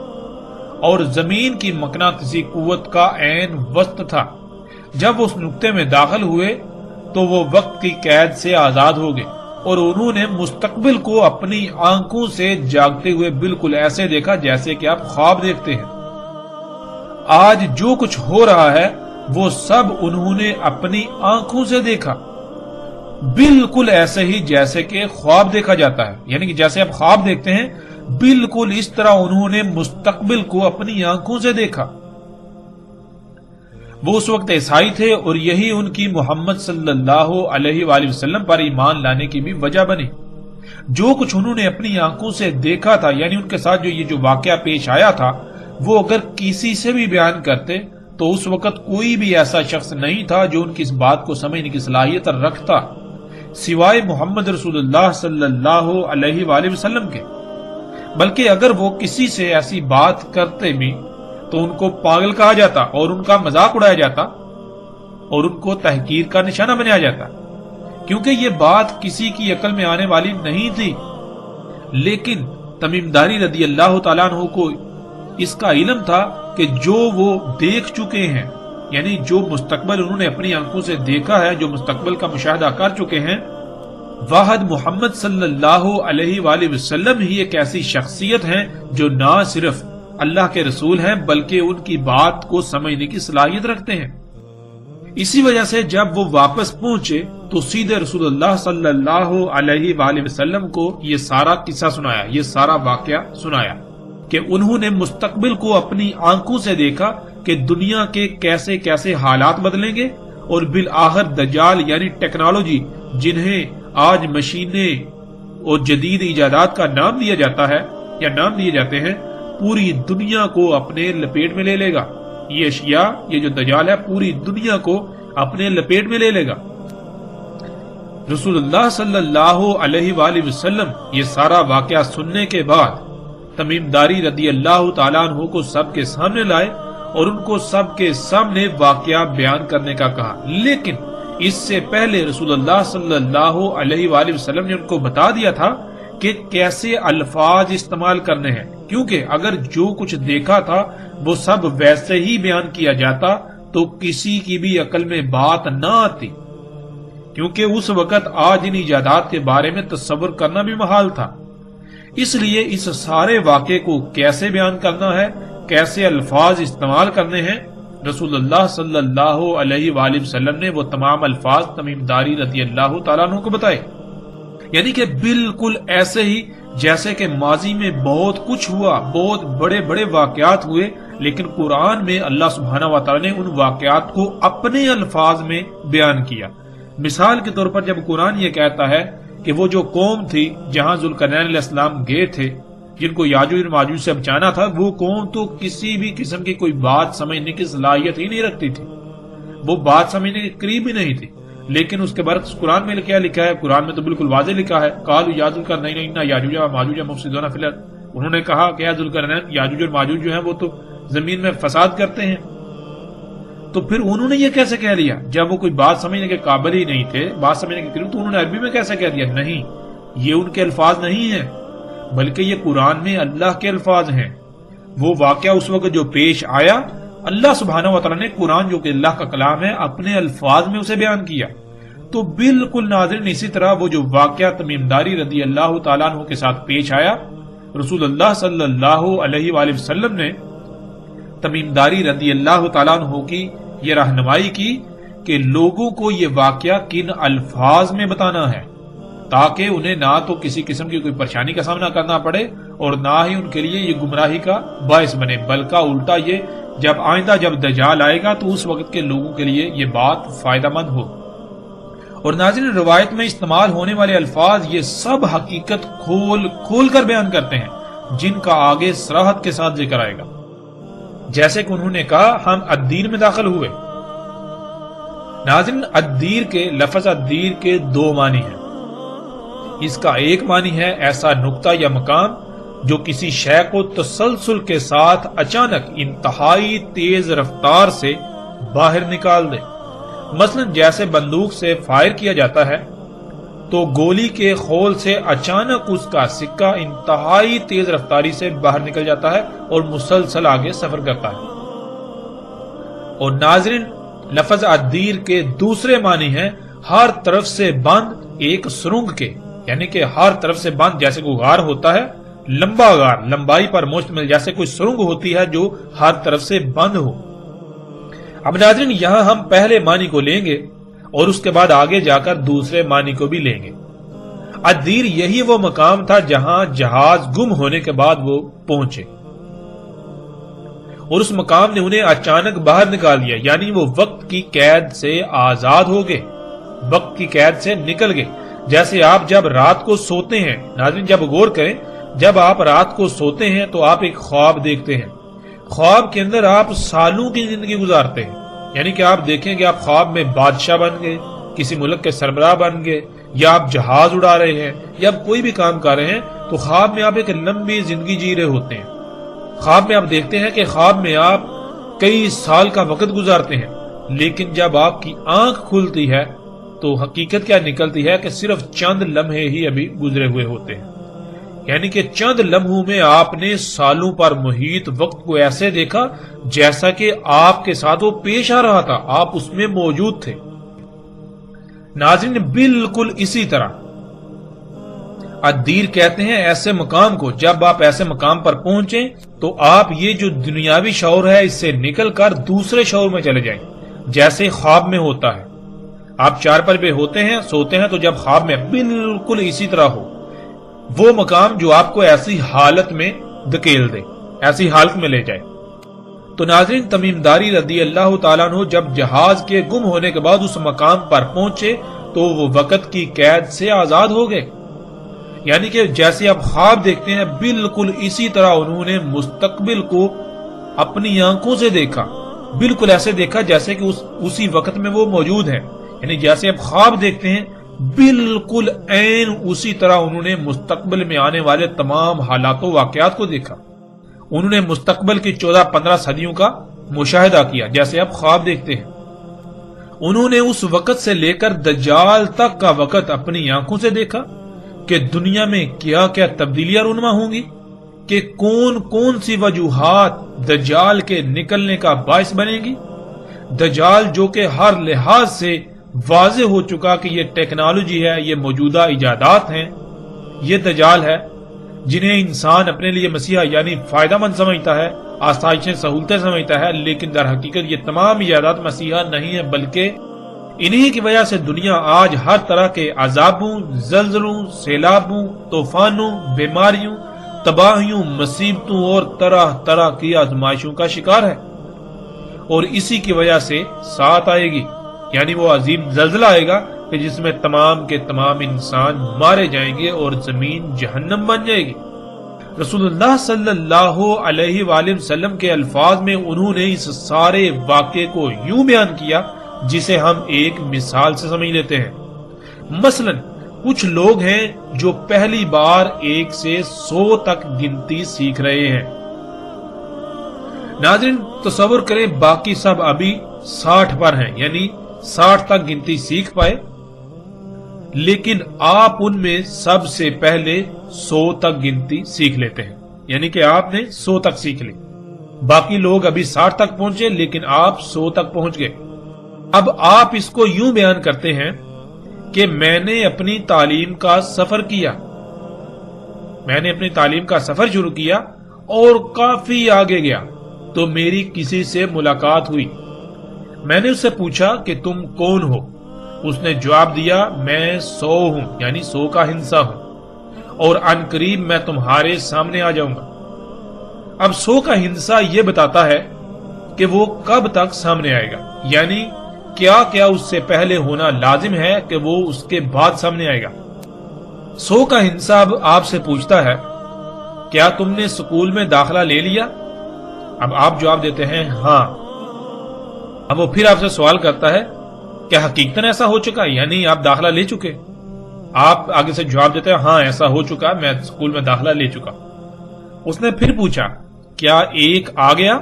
اور زمین کی مقناطیسی قوت کا عین وسط تھا۔ جب وہ اس نقطے میں داخل ہوئے تو وہ وقت کی قید سے آزاد ہو گئے اور انہوں نے مستقبل کو اپنی آنکھوں سے جاگتے ہوئے بالکل ایسے دیکھا جیسے کہ آپ خواب دیکھتے ہیں۔ آج جو کچھ ہو رہا ہے وہ سب انہوں نے اپنی آنکھوں سے دیکھا۔ بالکل ایسے ہی جیسے کہ خواب دیکھا جاتا ہے، یعنی کہ جیسے آپ خواب دیکھتے ہیں بالکل اس طرح انہوں نے مستقبل کو اپنی آنکھوں سے دیکھا۔ وہ اس وقت عیسائی تھے اور یہی ان کی محمد صلی اللہ علیہ وآلہ وسلم پر ایمان لانے کی بھی وجہ بنی۔ جو کچھ انہوں نے اپنی آنکھوں سے دیکھا تھا، یعنی ان کے ساتھ جو واقعہ پیش آیا تھا، وہ اگر کسی سے بھی بیان کرتے تو اس وقت کوئی بھی ایسا شخص نہیں تھا جو ان کی اس بات کو سمجھنے کی صلاحیت رکھتا سوائے محمد رسول اللہ صلی اللہ علیہ وآلہ وسلم کے۔ بلکہ اگر وہ کسی سے ایسی بات کرتے بھی تو ان کو پاگل کہا جاتا اور ان کا مذاق اڑایا جاتا اور ان کو تحقیر کا نشانہ بنایا جاتا، کیونکہ یہ بات کسی کی عقل میں آنے والی نہیں تھی۔ لیکن تمیم داری رضی اللہ تعالیٰ عنہ کو اس کا علم تھا کہ جو وہ دیکھ چکے ہیں، یعنی جو مستقبل انہوں نے اپنی آنکھوں سے دیکھا ہے، جو مستقبل کا مشاہدہ کر چکے ہیں، واحد محمد صلی اللہ علیہ وآلہ وسلم ہی ایک ایسی شخصیت ہیں جو نہ صرف اللہ کے رسول ہیں بلکہ ان کی بات کو سمجھنے کی صلاحیت رکھتے ہیں۔ اسی وجہ سے جب وہ واپس پہنچے تو سیدھے رسول اللہ صلی اللہ علیہ وآلہ وسلم کو یہ سارا قصہ سنایا، یہ سارا واقعہ سنایا کہ انہوں نے مستقبل کو اپنی آنکھوں سے دیکھا کہ دنیا کے کیسے کیسے حالات بدلیں گے، اور بالآخر دجال یعنی ٹیکنالوجی، جنہیں آج مشینیں اور جدید ایجادات کا نام دیا جاتا ہے یا نام دیے جاتے ہیں، پوری دنیا کو اپنے لپیٹ میں لے لے گا۔ یہ اشیاء، یہ جو دجال ہے، پوری دنیا کو اپنے لپیٹ میں لے لے گا۔ رسول اللہ صلی اللہ علیہ وآلہ وسلم یہ سارا واقعہ سننے کے بعد تمیم داری رضی اللہ تعالیٰ عنہ کو سب کے سامنے لائے اور ان کو سب کے سامنے واقعہ بیان کرنے کا کہا۔ لیکن اس سے پہلے رسول اللہ صلی اللہ علیہ وآلہ وسلم نے ان کو بتا دیا تھا کہ کیسے الفاظ استعمال کرنے ہیں، کیونکہ اگر جو کچھ دیکھا تھا وہ سب ویسے ہی بیان کیا جاتا تو کسی کی بھی عقل میں بات نہ آتی، کیونکہ اس وقت آج ان ایجادات کے بارے میں تصور کرنا بھی محال تھا۔ اس لیے اس سارے واقعے کو کیسے بیان کرنا ہے، کیسے الفاظ استعمال کرنے ہیں، رسول اللہ صلی اللہ علیہ وآلہ وسلم نے وہ تمام الفاظ تمیم داری رضی اللہ تعالیٰ عنہ کو بتائے، یعنی کہ بالکل ایسے ہی جیسے کہ ماضی میں بہت کچھ ہوا، بہت بڑے بڑے واقعات ہوئے، لیکن قرآن میں اللہ سبحانہ و تعالیٰ نے ان واقعات کو اپنے الفاظ میں بیان کیا۔ مثال کے طور پر جب قرآن یہ کہتا ہے کہ وہ جو قوم تھی جہاں ذوالقرنین علیہ السلام گئے تھے، جن کو یاجوج اور ماجوج سے بچانا تھا، وہ قوم تو کسی بھی قسم کی کوئی بات سمجھنے کی صلاحیت ہی نہیں رکھتی تھی، وہ بات سمجھنے کے قریب ہی نہیں تھی۔ لیکن اس کے برعکس قرآن میں کیا لکھا ہے؟ قرآن میں تو بالکل واضح لکھا ہے، قالوا یا ذوالقرنین ان یاجوج و ماجوج مفسدون فی الارض، انہوں نے کہا کہ ذوالقرنین، یاجوج اور ماجوج جو ہیں وہ تو زمین میں فساد کرتے ہیں۔ تو پھر انہوں نے یہ کیسے کہہ لیا جب وہ کوئی بات سمجھنے کے قابل ہی نہیں تھے، بات سمجھنے کے قریب، تو انہوں نے عربی میں کیسے کہہ دیا؟ نہیں، یہ ان کے الفاظ نہیں ہیں، بلکہ یہ قرآن میں اللہ کے الفاظ ہیں۔ وہ واقعہ اس وقت جو پیش آیا، اللہ سبحانہ و تعالیٰ نے قرآن جو کہ اللہ کا کلام ہے اپنے الفاظ میں اسے بیان کیا۔ تو بالکل ناظرین اسی طرح وہ جو واقعہ تمیم داری رضی اللہ تعالیٰ عنہ کے ساتھ پیش آیا، رسول اللہ صلی اللہ علیہ وآلہ وسلم نے تمیم داری رضی اللہ تعالیٰ عنہ کی یہ رہنمائی کی کہ لوگوں کو یہ واقعہ کن الفاظ میں بتانا ہے تاکہ انہیں نہ تو کسی قسم کی کوئی پریشانی کا سامنا کرنا پڑے اور نہ ہی ان کے لیے یہ گمراہی کا باعث بنے، بلکہ الٹا یہ جب آئندہ جب دجال آئے گا تو اس وقت کے لوگوں کے لیے یہ بات فائدہ مند ہو۔ اور ناظرین روایت میں استعمال ہونے والے الفاظ یہ سب حقیقت کھول کر بیان کرتے ہیں جن کا آگے صراحت کے ساتھ ذکر آئے گا۔ جیسے کہ انہوں نے کہا ہم الدین میں داخل ہوئے۔ ناظرین الدیر کے لفظ الدیر کے دو معنی ہیں۔ اس کا ایک معنی ہے ایسا نقطہ یا مقام جو کسی شے کو تسلسل کے ساتھ اچانک انتہائی تیز رفتار سے باہر نکال دے، مثلا جیسے بندوق سے فائر کیا جاتا ہے تو گولی کے خول سے اچانک اس کا سکہ انتہائی تیز رفتاری سے باہر نکل جاتا ہے اور مسلسل آگے سفر کرتا ہے۔ اور ناظرین لفظ الدیر کے دوسرے معنی ہیں ہر طرف سے بند ایک سرنگ کے، یعنی کہ ہر طرف سے بند جیسے کوئی غار ہوتا ہے، لمبا غار لمبائی پر مشتمل، جیسے کوئی سرنگ ہوتی ہے جو ہر طرف سے بند ہو۔ اب ناظرین یہاں ہم پہلے معنی کو لیں گے اور اس کے بعد آگے جا کر دوسرے معنی کو بھی لیں گے۔ الدیر یہی وہ مقام تھا جہاں جہاز گم ہونے کے بعد وہ پہنچے، اور اس مقام نے انہیں اچانک باہر نکال دیا، یعنی وہ وقت کی قید سے آزاد ہو گئے، وقت کی قید سے نکل گئے۔ جیسے آپ جب رات کو سوتے ہیں، ناظرین جب غور کریں، جب آپ رات کو سوتے ہیں تو آپ ایک خواب دیکھتے ہیں، خواب کے اندر آپ سالوں کی زندگی گزارتے ہیں، یعنی کہ آپ دیکھیں کہ آپ خواب میں بادشاہ بن گئے، کسی ملک کے سربراہ بن گئے، یا آپ جہاز اڑا رہے ہیں، یا آپ کوئی بھی کام کر رہے ہیں، تو خواب میں آپ ایک لمبی زندگی جی رہے ہوتے ہیں۔ خواب میں آپ دیکھتے ہیں کہ خواب میں آپ کئی سال کا وقت گزارتے ہیں، لیکن جب آپ کی آنکھ کھلتی ہے تو حقیقت کیا نکلتی ہے کہ صرف چند لمحے ہی ابھی گزرے ہوئے ہوتے ہیں، یعنی کہ چند لمحوں میں آپ نے سالوں پر محیط وقت کو ایسے دیکھا جیسا کہ آپ کے ساتھ وہ پیش آ رہا تھا، آپ اس میں موجود تھے۔ ناظرین بالکل اسی طرح الدیر کہتے ہیں ایسے مقام کو، جب آپ ایسے مقام پر پہنچیں تو آپ یہ جو دنیاوی شعور ہے اس سے نکل کر دوسرے شعور میں چلے جائیں، جیسے خواب میں ہوتا ہے۔ آپ چارپائی پہ ہوتے ہیں، سوتے ہیں، تو جب خواب میں بالکل اسی طرح ہو، وہ مقام جو آپ کو ایسی حالت میں دھکیل دے، ایسی حالت میں لے جائے۔ تو ناظرین تمیم داری رضی اللہ تعالیٰ عنہ جب جہاز کے گم ہونے کے بعد اس مقام پر پہنچے تو وہ وقت کی قید سے آزاد ہو گئے، یعنی کہ جیسے آپ خواب دیکھتے ہیں بالکل اسی طرح انہوں نے مستقبل کو اپنی آنکھوں سے دیکھا، بالکل ایسے دیکھا جیسے کہ اسی وقت میں وہ موجود ہیں، یعنی جیسے آپ خواب دیکھتے ہیں بالکل عین اسی طرح انہوں نے مستقبل میں آنے والے تمام حالات و واقعات کو دیکھا۔ انہوں نے مستقبل کی 14-15 صدیوں کا مشاہدہ کیا جیسے آپ خواب دیکھتے ہیں۔ انہوں نے اس وقت سے لے کر دجال تک کا وقت اپنی آنکھوں سے دیکھا کہ دنیا میں کیا کیا تبدیلیاں رونما ہوں گی، کہ کون کون سی وجوہات دجال کے نکلنے کا باعث بنے گی۔ دجال جو کہ ہر لحاظ سے واضح ہو چکا کہ یہ ٹیکنالوجی ہے، یہ موجودہ ایجادات ہیں، یہ دجال ہے جنہیں انسان اپنے لیے مسیحا یعنی فائدہ مند سمجھتا ہے، آسائشیں سہولتیں سمجھتا ہے، لیکن در حقیقت یہ تمام ایجادات مسیحا نہیں ہے، بلکہ انہی کی وجہ سے دنیا آج ہر طرح کے عذابوں، زلزلوں، سیلابوں، طوفانوں، بیماریوں، تباہیوں، مصیبتوں اور طرح طرح کی آزمائشوں کا شکار ہے، اور اسی کی وجہ سے ساتھ آئے گی، یعنی وہ عظیم زلزلہ آئے گا کہ جس میں تمام کے تمام انسان مارے جائیں گے اور زمین جہنم بن جائے گی۔ رسول اللہ صلی اللہ علیہ وآلہ وسلم کے الفاظ میں انہوں نے اس سارے واقعے کو یوں بیان کیا جسے ہم ایک مثال سے سمجھ لیتے ہیں۔ مثلا کچھ لوگ ہیں جو پہلی بار 1 سے 100 تک گنتی سیکھ رہے ہیں۔ ناظرین تصور کریں باقی سب ابھی 60 پر ہیں، یعنی 60 تک گنتی سیکھ پائے، لیکن آپ ان میں سب سے پہلے 100 تک گنتی سیکھ لیتے ہیں، یعنی کہ آپ نے 100 تک سیکھ لی۔ باقی لوگ ابھی 60 تک پہنچے لیکن آپ 100 تک پہنچ گئے۔ اب آپ اس کو یوں بیان کرتے ہیں کہ میں نے اپنی تعلیم کا سفر کیا، میں نے اپنی تعلیم کا سفر شروع کیا اور کافی آگے گیا تو میری کسی سے ملاقات ہوئی۔ میں نے اس سے پوچھا کہ تم کون ہو؟ اس نے جواب دیا میں 100 ہوں، یعنی 100 کا ہندسہ ہوں، اور ان قریب میں تمہارے سامنے آ جاؤں گا۔ اب 100 کا ہندسہ یہ بتاتا ہے کہ وہ کب تک سامنے آئے گا، یعنی کیا کیا اس سے پہلے ہونا لازم ہے کہ وہ اس کے بعد سامنے آئے گا۔ 100 کا ہندسہ اب آپ سے پوچھتا ہے کیا تم نے سکول میں داخلہ لے لیا؟ اب آپ جواب دیتے ہیں ہاں۔ اب وہ پھر آپ سے سوال کرتا ہے کیا حقیقتاً ایسا ہو چکا، یعنی آپ داخلہ لے چکے؟ آپ آگے سے جواب دیتے ہیں ہاں ایسا ہو چکا، میں سکول میں داخلہ لے چکا۔ اس نے پھر پوچھا کیا 1 آ گیا؟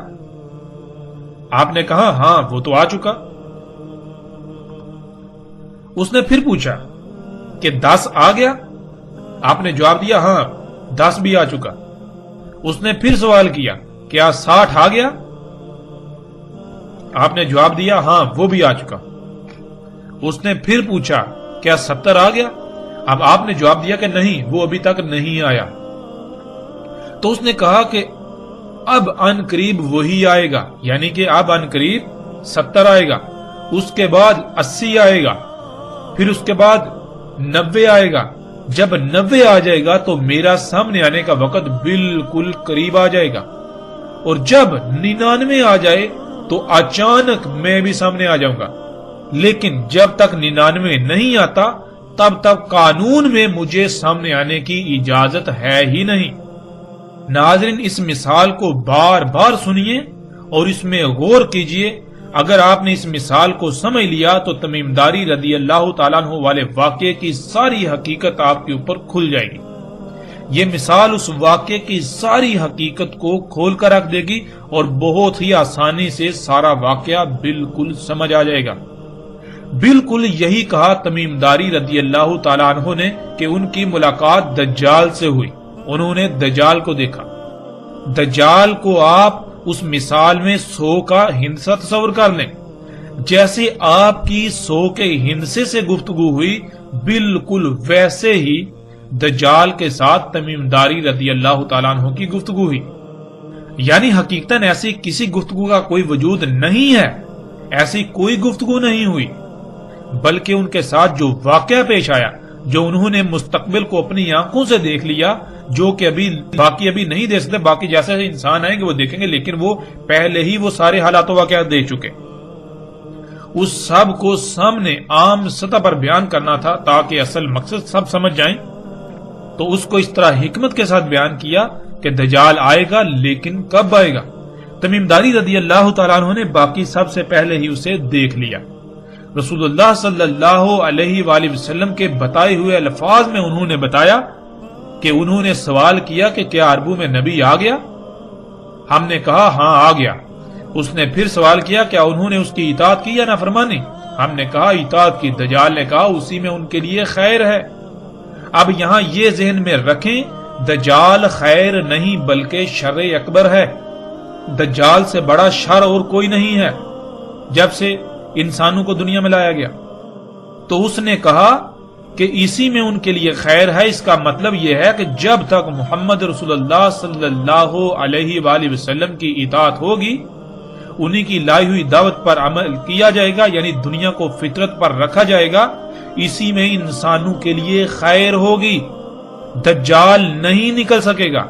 آپ نے کہا ہاں وہ تو آ چکا۔ اس نے پھر پوچھا کہ 10 آ گیا؟ آپ نے جواب دیا ہاں 10 بھی آ چکا۔ اس نے پھر سوال کیا کیا 60 آ گیا؟ آپ نے جواب دیا ہاں وہ بھی آ چکا۔ اس نے پھر پوچھا کیا 70 آ گیا؟ اب آپ نے جواب دیا کہ نہیں وہ ابھی تک نہیں آیا۔ تو اس نے کہا کہ اب ان قریب وہی آئے گا، یعنی کہ اب ان قریب 70 آئے گا۔ اس کے بعد 80 آئے گا، پھر اس کے بعد 90 آئے گا۔ جب 90 آ جائے گا تو میرا سامنے آنے کا وقت بالکل قریب آ جائے گا، اور جب 99 آ جائے تو اچانک میں بھی سامنے آ جاؤں گا۔ لیکن جب تک 99 نہیں آتا تب تک قانون میں مجھے سامنے آنے کی اجازت ہے ہی نہیں۔ ناظرین، اس مثال کو بار بار سنیے اور اس میں غور کیجئے۔ اگر آپ نے اس مثال کو سمجھ لیا تو تمیم داری رضی اللہ تعالیٰ عنہ والے واقعے کی ساری حقیقت آپ کے اوپر کھل جائے گی۔ یہ مثال اس واقعے کی ساری حقیقت کو کھول کر رکھ دے گی اور بہت ہی آسانی سے سارا واقعہ بالکل سمجھ آ جائے گا۔ بالکل یہی کہا تمیم داری رضی اللہ تعالیٰ عنہ نے کہ ان کی ملاقات دجال سے ہوئی، انہوں نے دجال کو دیکھا۔ دجال کو آپ اس مثال میں 100 کا ہندسہ تصور کر لیں، جیسے آپ کی 100 کے ہندسے سے گفتگو ہوئی، بالکل ویسے ہی دجال کے ساتھ تمیم داری رضی اللہ تعالیٰ عنہ کی گفتگو ہوئی۔ یعنی حقیقتاً ایسی کسی گفتگو کا کوئی وجود نہیں ہے، ایسی کوئی گفتگو نہیں ہوئی، بلکہ ان کے ساتھ جو واقعہ پیش آیا، جو انہوں نے مستقبل کو اپنی آنکھوں سے دیکھ لیا، جو کہ باقی ابھی نہیں دیکھ سکتے، باقی جیسے انسان آئیں گے وہ دیکھیں گے، لیکن وہ پہلے ہی وہ سارے حالات و واقعات دیکھ چکے۔ اس سب کو سامنے عام سطح پر بیان کرنا تھا تاکہ اصل مقصد سب سمجھ جائیں، تو اس کو اس طرح حکمت کے ساتھ بیان کیا کہ دجال آئے گا، لیکن کب آئے گا؟ تمیم داری رضی اللہ تعالیٰ عنہ نے باقی سب سے پہلے ہی اسے دیکھ لیا۔ رسول اللہ صلی اللہ علیہ وآلہ وسلم کے بتائے ہوئے الفاظ میں انہوں نے بتایا کہ انہوں نے سوال کیا کہ کیا عربوں میں نبی آ گیا؟ ہم نے کہا ہاں آ گیا۔ اس نے پھر سوال کیا کیا انہوں نے اس کی اطاعت کی یا نافرمانی؟ ہم نے کہا اطاعت کی۔ دجال نے کہا اسی میں ان کے لیے خیر ہے۔ اب یہاں یہ ذہن میں رکھیں، دجال خیر نہیں بلکہ شر اکبر ہے۔ دجال سے بڑا شر اور کوئی نہیں ہے جب سے انسانوں کو دنیا میں لایا گیا۔ تو اس نے کہا کہ اسی میں ان کے لیے خیر ہے، اس کا مطلب یہ ہے کہ جب تک محمد رسول اللہ صلی اللہ علیہ وآلہ وسلم کی اطاعت ہوگی، انہی کی لائی ہوئی دعوت پر عمل کیا جائے گا، یعنی دنیا کو فطرت پر رکھا جائے گا، اسی میں انسانوں کے لیے خیر ہوگی۔ دجال نہیں نکل سکے گا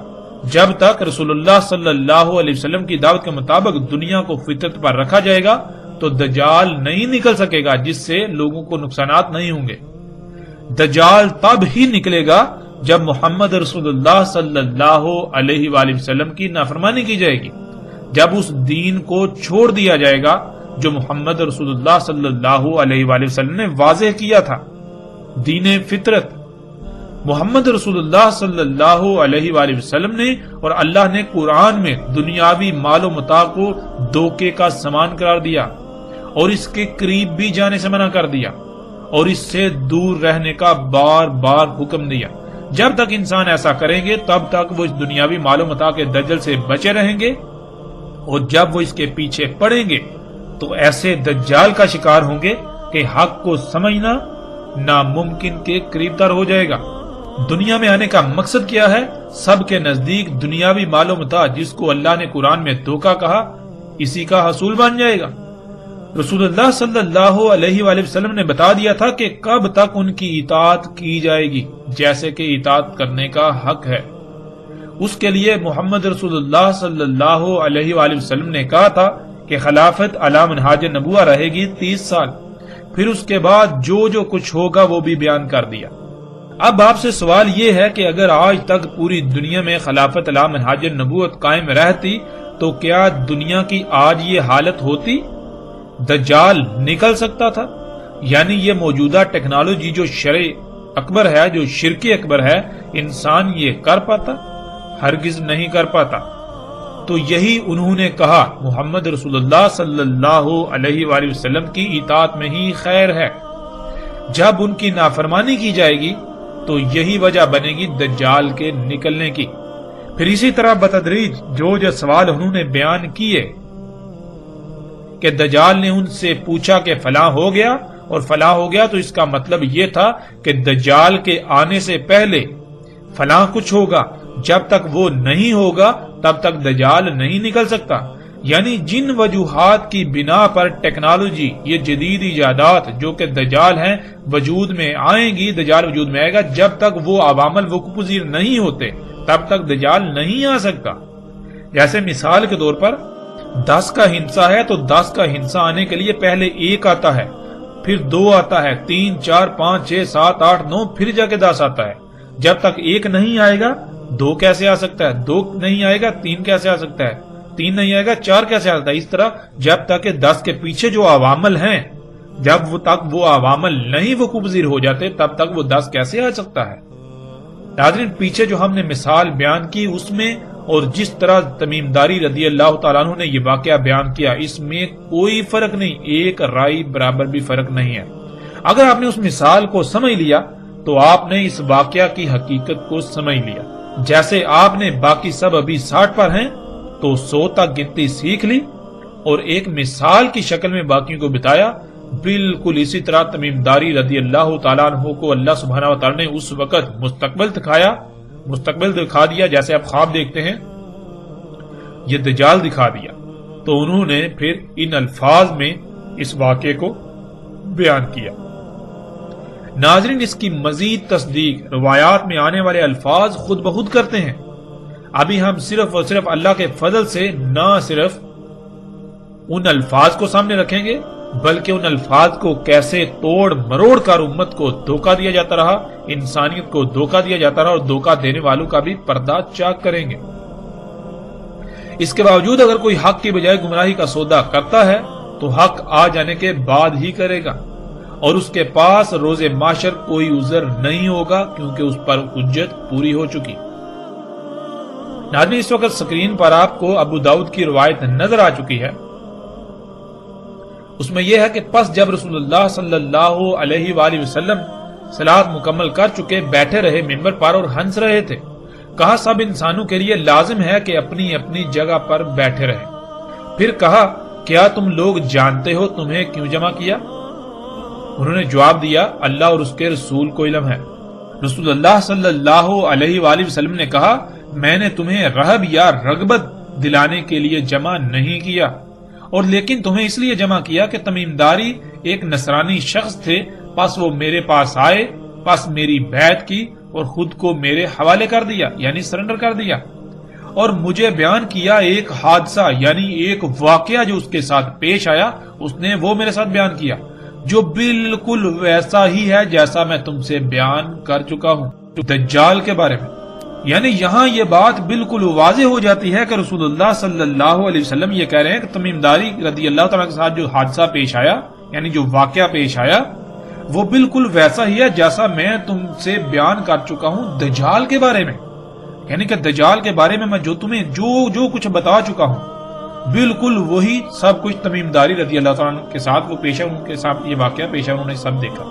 جب تک رسول اللہ صلی اللہ علیہ وسلم کی دعوت کے مطابق دنیا کو فطرت پر رکھا جائے گا تو دجال نہیں نکل سکے گا، جس سے لوگوں کو نقصانات نہیں ہوں گے۔ دجال تب ہی نکلے گا جب محمد رسول اللہ صلی اللہ علیہ وآلہ وسلم کی نافرمانی کی جائے گی، جب اس دین کو چھوڑ دیا جائے گا جو محمد رسول اللہ صلی اللہ علیہ وآلہ وسلم نے واضح کیا تھا، دین فطرت۔ محمد رسول اللہ صلی اللہ علیہ وآلہ وسلم نے اور اللہ نے قرآن میں دنیاوی مال و متاع کو دھوکے کا سامان قرار دیا اور اس کے قریب بھی جانے سے منع کر دیا اور اس سے دور رہنے کا بار بار حکم دیا۔ جب تک انسان ایسا کریں گے تب تک وہ اس دنیاوی مال و متاع کے دجل سے بچے رہیں گے، اور جب وہ اس کے پیچھے پڑیں گے تو ایسے دجال کا شکار ہوں گے کہ حق کو سمجھنا ناممکن کے قریب تر ہو جائے گا۔ دنیا میں آنے کا مقصد کیا ہے؟ سب کے نزدیک دنیاوی مال و متاع، جس کو اللہ نے قرآن میں دھوکہ کہا، اسی کا حصول بن جائے گا۔ رسول اللہ صلی اللہ علیہ وآلہ وسلم نے بتا دیا تھا کہ کب تک ان کی اطاعت کی جائے گی، جیسے کہ اطاعت کرنے کا حق ہے۔ اس کے لیے محمد رسول اللہ صلی اللہ علیہ وآلہ وسلم نے کہا تھا کہ خلافت علی منہاج نبوہ رہے گی 30 سال، پھر اس کے بعد جو کچھ ہوگا وہ بھی بیان کر دیا۔ اب آپ سے سوال یہ ہے کہ اگر آج تک پوری دنیا میں خلافت علی منہاج نبوت قائم رہتی تو کیا دنیا کی آج یہ حالت ہوتی؟ دجال نکل سکتا تھا؟ یعنی یہ موجودہ ٹیکنالوجی جو شرع اکبر ہے، جو شرک اکبر ہے، انسان یہ کر پاتا؟ ہرگز نہیں کر پاتا۔ تو یہی انہوں نے کہا محمد رسول اللہ صلی اللہ علیہ وآلہ وسلم کی اطاعت میں ہی خیر ہے۔ جب ان کی نافرمانی کی جائے گی تو یہی وجہ بنے گی دجال کے نکلنے کی۔ پھر اسی طرح بتدریج جو سوال انہوں نے بیان کیے کہ دجال نے ان سے پوچھا کہ فلاں ہو گیا اور فلاں ہو گیا، تو اس کا مطلب یہ تھا کہ دجال کے آنے سے پہلے فلاں کچھ ہوگا، جب تک وہ نہیں ہوگا تب تک دجال نہیں نکل سکتا۔ یعنی جن وجوہات کی بنا پر ٹیکنالوجی، یہ جدید ایجادات جو کہ دجال ہیں وجود میں آئیں گی، دجال وجود میں آئے گا، جب تک وہ عوامل وقوع پذیر نہیں ہوتے تب تک دجال نہیں آ سکتا۔ جیسے مثال کے طور پر 10 کا ہندسہ ہے تو 10 کا ہندسہ آنے کے لیے پہلے 1 آتا ہے، پھر 2 آتا ہے، 3 4 5 6 7 8 9 پھر جا کے 10 آتا ہے۔ جب تک 1 نہیں آئے گا 2 کیسے آ سکتا ہے، 2 نہیں آئے گا 3 کیسے آ سکتا ہے، 3 نہیں آئے گا 4 کیسے آ سکتا ہے۔ اس طرح جب تک کہ 10 کے پیچھے جو عوامل ہیں، جب وہ عوامل نہیں وقوع پذیر ہو جاتے تب تک وہ 10 کیسے آ سکتا ہے۔ ناظرین، پیچھے جو ہم نے مثال بیان کی اس میں اور جس طرح تمیم داری رضی اللہ تعالیٰ عنہ نے یہ واقعہ بیان کیا، اس میں کوئی فرق نہیں، ایک رائی برابر بھی فرق نہیں ہے۔ اگر آپ نے اس مثال کو سمجھ لیا تو آپ نے اس واقعہ کی حقیقت کو سمجھ لیا۔ جیسے آپ نے باقی سب ابھی 60 پر ہیں تو 100 تک گنتی سیکھ لی اور ایک مثال کی شکل میں باقیوں کو بتایا، بالکل اسی طرح تمیم داری رضی اللہ تعالیٰ عنہ کو اللہ سبحانہ و تعالیٰ نے اس وقت مستقبل دکھا دیا جیسے آپ خواب دیکھتے ہیں، یہ دجال دکھا دیا، تو انہوں نے پھر ان الفاظ میں اس واقعے کو بیان کیا۔ ناظرین، اس کی مزید تصدیق روایات میں آنے والے الفاظ خود بخود کرتے ہیں۔ ابھی ہم صرف اور صرف اللہ کے فضل سے نہ صرف ان الفاظ کو سامنے رکھیں گے بلکہ ان الفاظ کو کیسے توڑ مروڑ کر امت کو دھوکہ دیا جاتا رہا، انسانیت کو دھوکہ دیا جاتا رہا، اور دھوکہ دینے والوں کا بھی پردہ چاک کریں گے۔ اس کے باوجود اگر کوئی حق کی بجائے گمراہی کا سودا کرتا ہے تو حق آ جانے کے بعد ہی کرے گا، اور اس کے پاس روز محشر کوئی عذر نہیں ہوگا کیونکہ اس پر حجت پوری ہو چکی۔ ناظرین، اس وقت سکرین پر آپ کو ابو داؤد کی روایت نظر آ چکی ہے۔ اس میں یہ ہے کہ پس جب رسول اللہ صلی اللہ علیہ وآلہ وسلم صلاۃ مکمل کر چکے بیٹھے رہے ممبر پر اور ہنس رہے تھے، کہا سب انسانوں کے لیے لازم ہے کہ اپنی اپنی جگہ پر بیٹھے رہیں۔ پھر کہا کیا تم لوگ جانتے ہو تمہیں کیوں جمع کیا؟ انہوں نے جواب دیا اللہ اور اس کے رسول کو علم ہے۔ رسول اللہ صلی اللہ علیہ وآلہ وسلم نے کہا میں نے تمہیں رہب یا رغبت دلانے کے لیے جمع نہیں کیا، اور لیکن تمہیں اس لیے جمع کیا کہ تمیم داری ایک نصرانی شخص تھے، پس وہ میرے پاس آئے، پس میری بیعت کی اور خود کو میرے حوالے کر دیا یعنی سرنڈر کر دیا، اور مجھے بیان کیا ایک حادثہ یعنی ایک واقعہ جو اس کے ساتھ پیش آیا، اس نے وہ میرے ساتھ بیان کیا جو بالکل ویسا ہی ہے جیسا میں تم سے بیان کر چکا ہوں دجال کے بارے میں۔ یعنی یہاں یہ بات بالکل واضح ہو جاتی ہے کہ رسول اللہ صلی اللہ علیہ وسلم یہ کہہ رہے ہیں کہ تمیم داری رضی اللہ تعالیٰ کے ساتھ جو حادثہ پیش آیا یعنی جو واقعہ پیش آیا وہ بالکل ویسا ہی ہے جیسا میں تم سے بیان کر چکا ہوں دجال کے بارے میں، یعنی کہ دجال کے بارے میں جو تمہیں جو کچھ بتا چکا ہوں بالکل وہی سب کچھ تمیم داری رضی اللہ تعالیٰ کے ساتھ وہ پیش ہے، ان کے ساتھ یہ واقعہ پیش ہے، انہوں نے سب دیکھا۔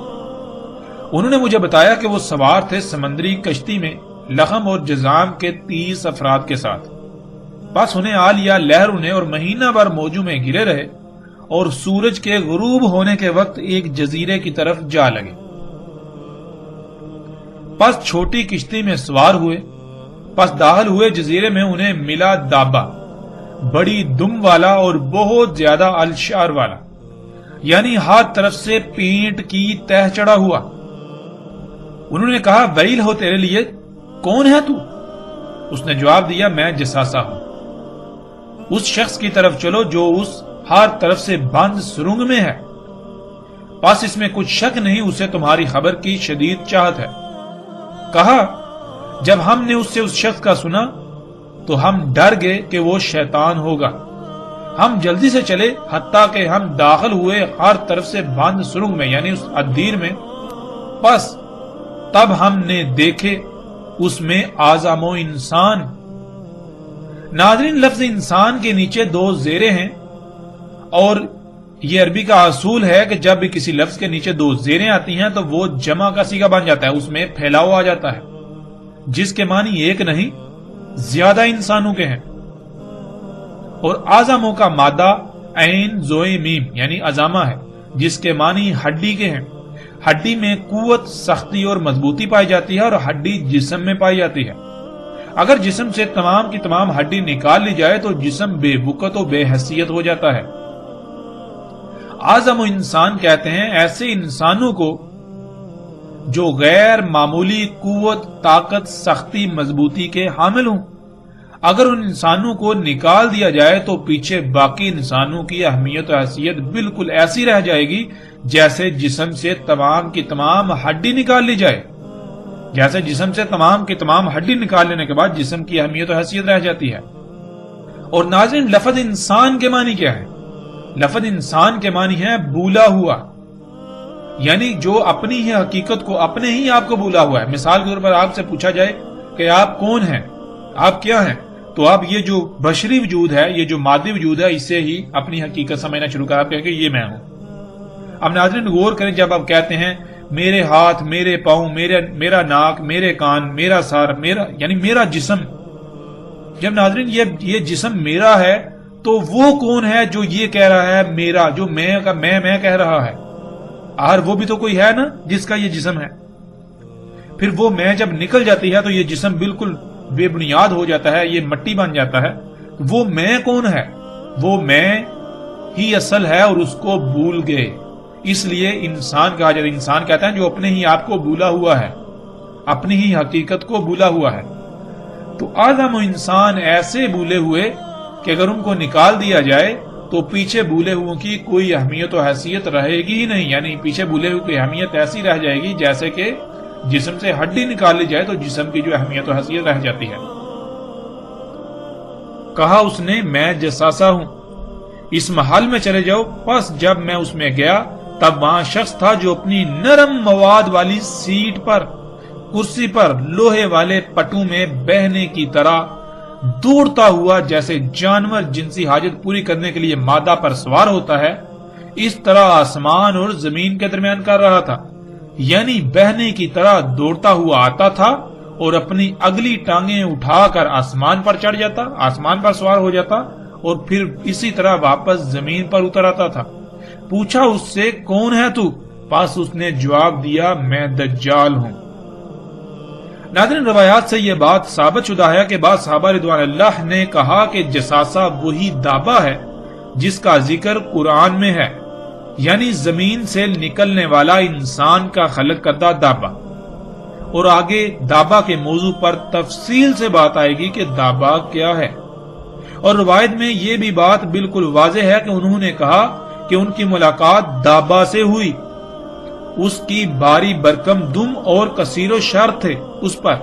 انہوں نے مجھے بتایا کہ وہ سوار تھے سمندری کشتی میں لخم اور جزام کے 30 افراد کے ساتھ، بس انہیں آ لیا لہر انہیں اور مہینہ بھر موجوں میں گرے رہے اور سورج کے غروب ہونے کے وقت ایک جزیرے کی طرف جا لگے، پس چھوٹی کشتی میں سوار ہوئے، پس داخل ہوئے جزیرے میں انہیں ملا دابا بڑی دم والا اور بہت زیادہ الشعر والا، یعنی ہر طرف سے پینٹ کی تہ چڑھا ہوا۔ انہوں نے کہا ویل ہو تیرے لیے، کون ہے تو؟ اس نے جواب دیا میں جساسا ہوں۔ اس شخص کی طرف چلو جو اس ہر طرف سے بند سرنگ میں ہے، پس اس میں کچھ شک نہیں اسے تمہاری خبر کی شدید چاہت ہے۔ کہا جب ہم نے اس سے اس شخص کا سنا تو ہم ڈر گئے کہ وہ شیطان ہوگا، ہم جلدی سے چلے حتیٰ کہ ہم داخل ہوئے ہر طرف سے بند سرنگ میں یعنی اس ادیر میں، پس تب ہم نے دیکھے اس میں اعظم و انسان۔ ناظرین، لفظ انسان کے نیچے 2 زیریں ہیں، اور یہ عربی کا اصول ہے کہ جب بھی کسی لفظ کے نیچے 2 زیریں آتی ہیں تو وہ جمع کا صیغہ بن جاتا ہے، اس میں پھیلاؤ آ جاتا ہے، جس کے معنی ایک نہیں زیادہ انسانوں کے ہیں۔ اور اعظموں کا مادہ عین زوئے میم یعنی عظامہ ہے، جس کے معنی ہڈی کے ہیں۔ ہڈی میں قوت، سختی اور مضبوطی پائی جاتی ہے، اور ہڈی جسم میں پائی جاتی ہے۔ اگر جسم سے تمام کی تمام ہڈی نکال لی جائے تو جسم بے وقت و بے حیثیت ہو جاتا ہے۔ اعظم انسان کہتے ہیں ایسے انسانوں کو جو غیر معمولی قوت، طاقت، سختی، مضبوطی کے حامل ہوں۔ اگر ان انسانوں کو نکال دیا جائے تو پیچھے باقی انسانوں کی اہمیت و حیثیت بالکل ایسی رہ جائے گی جیسے جسم سے تمام کی تمام ہڈی نکال لی جائے، جیسے جسم سے تمام کی تمام ہڈی نکال لینے کے بعد جسم کی اہمیت و حیثیت رہ جاتی ہے۔ اور ناظرین، لفظ انسان کے معنی کیا ہے؟ لفظ انسان کے معنی ہے بھولا ہوا، یعنی جو اپنی ہی حقیقت کو اپنے ہی آپ کو بھولا ہوا ہے۔ مثال کے طور پر آپ سے پوچھا جائے کہ آپ کون ہیں، آپ کیا ہیں، تو آپ یہ جو بشری وجود ہے، یہ جو مادی وجود ہے، اسے ہی اپنی حقیقت سمجھنا شروع کریں، آپ کہیں کہ یہ میں ہوں۔ اب ناظرین غور کریں، جب آپ کہتے ہیں میرے ہاتھ، میرے پاؤں، میرا ناک، میرے کان، میرا سر، یعنی میرا جسم، جب ناظرین یہ جسم میرا ہے تو وہ کون ہے جو یہ کہہ رہا ہے میرا، جو میں کہہ رہا ہے؟ آخر وہ بھی تو کوئی ہے نا جس کا یہ جسم ہے۔ پھر وہ میں جب نکل جاتی ہے تو یہ جسم بالکل بے بنیاد ہو جاتا ہے، یہ مٹی بن جاتا ہے۔ وہ میں کون ہے؟ وہ میں ہی اصل ہے اور اس کو بھول گئے، اس لیے انسان کہا جاتا ہے۔ انسان کہتا ہے جو اپنے ہی آپ کو بھولا ہوا ہے، اپنی ہی حقیقت کو بھولا ہوا ہے۔ تو آدم و انسان ایسے بھولے ہوئے کہ اگر ان کو نکال دیا جائے تو پیچھے بھولے ہوئے کی کوئی اہمیت و حیثیت رہے گی ہی نہیں، یعنی پیچھے بھولے ہوئے کی اہمیت ایسی رہ جائے گی جیسے کہ جسم سے ہڈی نکال لی جائے تو جسم کی جو اہمیت و حیثیت رہ جاتی ہے۔ کہا اس نے میں جساسا ہوں، اس محل میں چلے جاؤ۔ پس جب میں اس میں گیا تب وہاں شخص تھا جو اپنی نرم مواد والی سیٹ پر، کرسی پر لوہے والے پٹو میں بہنے کی طرح دوڑتا ہوا، جیسے جانور جنسی حاجت پوری کرنے کے لیے مادہ پر سوار ہوتا ہے، اس طرح آسمان اور زمین کے درمیان کر رہا تھا۔ یعنی بہنے کی طرح دوڑتا ہوا آتا تھا اور اپنی اگلی ٹانگیں اٹھا کر آسمان پر چڑھ جاتا، آسمان پر سوار ہو جاتا اور پھر اسی طرح واپس زمین پر اتر آتا تھا۔ پوچھا اس سے کون ہے تو؟ پس اس نے جواب دیا میں دجال ہوں۔ ناظرین روایات سے یہ بات ثابت شدہ ہے کہ بعض صحابہ رضوان اللہ نے کہا کہ جساسہ وہی دابہ ہے جس کا ذکر قرآن میں ہے، یعنی زمین سے نکلنے والا انسان کا خلق کردہ دابہ۔ اور آگے دابہ کے موضوع پر تفصیل سے بات آئے گی کہ دابہ کیا ہے۔ اور روایت میں یہ بھی بات بالکل واضح ہے کہ انہوں نے کہا کہ ان کی ملاقات دابہ سے ہوئی، اس کی باری برکم دم اور کثیر و شر تھے اس پر۔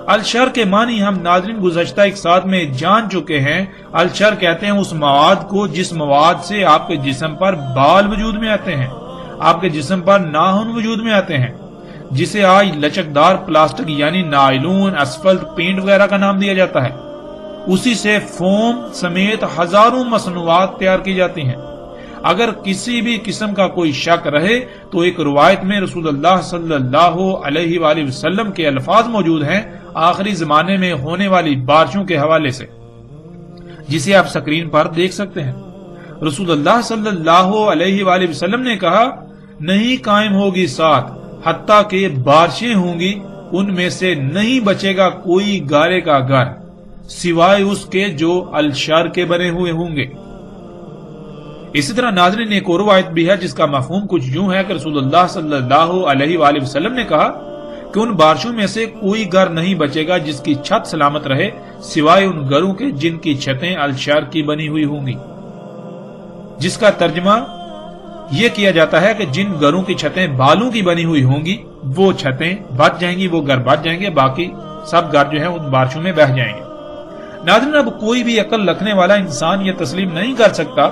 الشر کے معنی ہم ناظرین گزشتہ ایک ساتھ میں جان چکے ہیں۔ الشر کہتے ہیں اس مواد کو جس مواد سے آپ کے جسم پر بال وجود میں آتے ہیں، آپ کے جسم پر ناخن وجود میں آتے ہیں، جسے آج لچکدار پلاسٹک یعنی نائلون، اسفلٹ، پینٹ وغیرہ کا نام دیا جاتا ہے۔ اسی سے فوم سمیت ہزاروں مصنوعات تیار کی جاتی ہیں۔ اگر کسی بھی قسم کا کوئی شک رہے تو ایک روایت میں رسول اللہ صلی اللہ علیہ وآلہ وسلم کے الفاظ موجود ہیں آخری زمانے میں ہونے والی بارشوں کے حوالے سے، جسے آپ سکرین پر دیکھ سکتے ہیں۔ رسول اللہ صلی اللہ علیہ وآلہ وسلم نے کہا نہیں قائم ہوگی ساتھ حتیٰ کہ بارشیں ہوں گی، ان میں سے نہیں بچے گا کوئی گارے کا گھر سوائے اس کے جو الشر کے بنے ہوئے ہوں گے۔ اسی طرح ناظرین ایک اور روایت بھی ہے جس کا مفہوم کچھ یوں ہے کہ رسول اللہ صلی اللہ علیہ وآلہ وسلم نے کہا کہ ان بارشوں میں سے کوئی گھر نہیں بچے گا جس کی چھت سلامت رہے سوائے ان گھروں کے جن کی چھتیں الشر کی بنی ہوئی ہوں گی، جس کا ترجمہ یہ کیا جاتا ہے کہ جن گھروں کی چھتیں بالوں کی بنی ہوئی ہوں گی وہ چھتیں بچ جائیں گی، وہ گھر بچ جائیں گے، باقی سب گھر جو ہیں ان بارشوں میں بہہ جائیں گے۔ ناظرین اب کوئی بھی عقل رکھنے والا انسان یہ تسلیم نہیں کر سکتا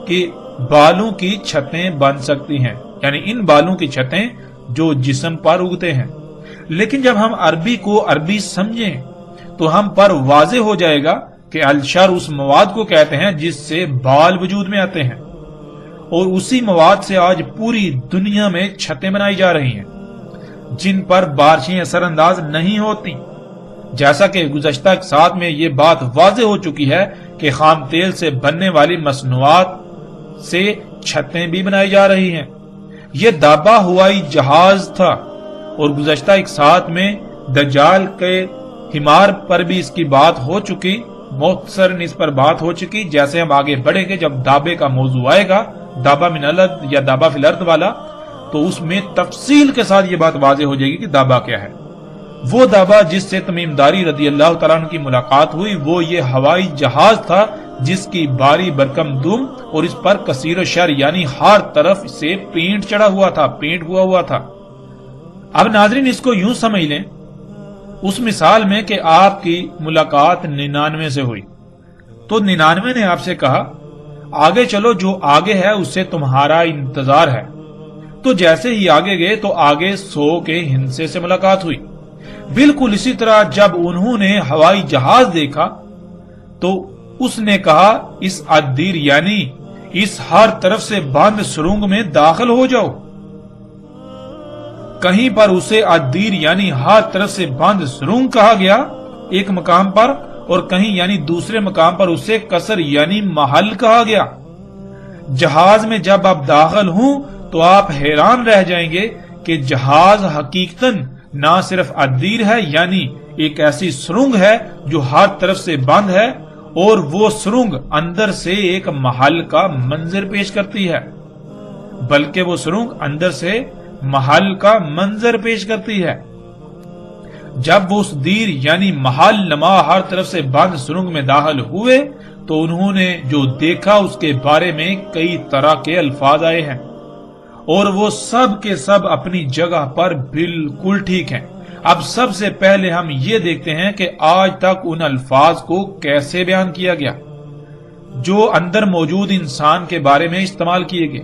کہ بالوں کی چھتیں بن سکتی ہیں، یعنی ان بالوں کی چھتیں جو جسم پر اگتے ہیں۔ لیکن جب ہم عربی کو عربی سمجھیں تو ہم پر واضح ہو جائے گا کہ الشر اس مواد کو کہتے ہیں جس سے بال وجود میں آتے ہیں، اور اسی مواد سے آج پوری دنیا میں چھتیں بنائی جا رہی ہیں جن پر بارشیں اثر انداز نہیں ہوتی۔ جیسا کہ گزشتہ ساتھ میں یہ بات واضح ہو چکی ہے کہ خام تیل سے بننے والی مصنوعات سے چھتیں بھی بنائی جا رہی ہیں۔ یہ دابہ ہوائی جہاز تھا، اور گزشتہ ایک ساتھ میں دجال کے حمار پر بھی اس کی بات ہو چکی، مختصراً اس پر بات ہو چکی۔ جیسے ہم آگے بڑھیں گے، جب دابے کا موضوع آئے گا، دابا من الارض یا دابا فی الارض والا، تو اس میں تفصیل کے ساتھ یہ بات واضح ہو جائے گی کہ دابا کیا ہے۔ وہ دابا جس سے تمیم داری رضی اللہ تعالیٰ عنہ کی ملاقات ہوئی، وہ یہ ہوائی جہاز تھا جس کی باری برکم دم اور اس پر کثیر و شر یعنی ہر طرف سے پینٹ چڑھا ہوا تھا، پینٹ ہوا تھا۔ اب ناظرین اس کو یوں سمجھ لیں، اس مثال میں کہ آپ کی ملاقات 99 سے ہوئی، تو 99 نے آپ سے کہا آگے چلو، جو آگے ہے اس سے تمہارا انتظار ہے۔ تو جیسے ہی آگے گئے تو آگے 100 کے ہندسے سے ملاقات ہوئی۔ بالکل اسی طرح جب انہوں نے ہوائی جہاز دیکھا تو اس نے کہا اس الدیر یعنی اس ہر طرف سے بند سرنگ میں داخل ہو جاؤ۔ کہیں پر اسے الدیر یعنی ہر طرف سے بند سرنگ کہا گیا ایک مقام پر، اور کہیں یعنی دوسرے مقام پر اسے قصر یعنی محل کہا گیا۔ جہاز میں جب آپ داخل ہوں تو آپ حیران رہ جائیں گے کہ جہاز حقیقتاً نہ صرف الدیر ہے یعنی ایک ایسی سرنگ ہے جو ہر طرف سے بند ہے، اور وہ سرنگ اندر سے ایک محل کا منظر پیش کرتی ہے، بلکہ وہ سرنگ اندر سے محل کا منظر پیش کرتی ہے۔ جب وہ اس دیر یعنی محل نما ہر طرف سے بند سرنگ میں داخل ہوئے تو انہوں نے جو دیکھا اس کے بارے میں کئی طرح کے الفاظ آئے ہیں، اور وہ سب کے سب اپنی جگہ پر بالکل ٹھیک ہیں۔ اب سب سے پہلے ہم یہ دیکھتے ہیں کہ آج تک ان الفاظ کو کیسے بیان کیا گیا جو اندر موجود انسان کے بارے میں استعمال کیے گئے۔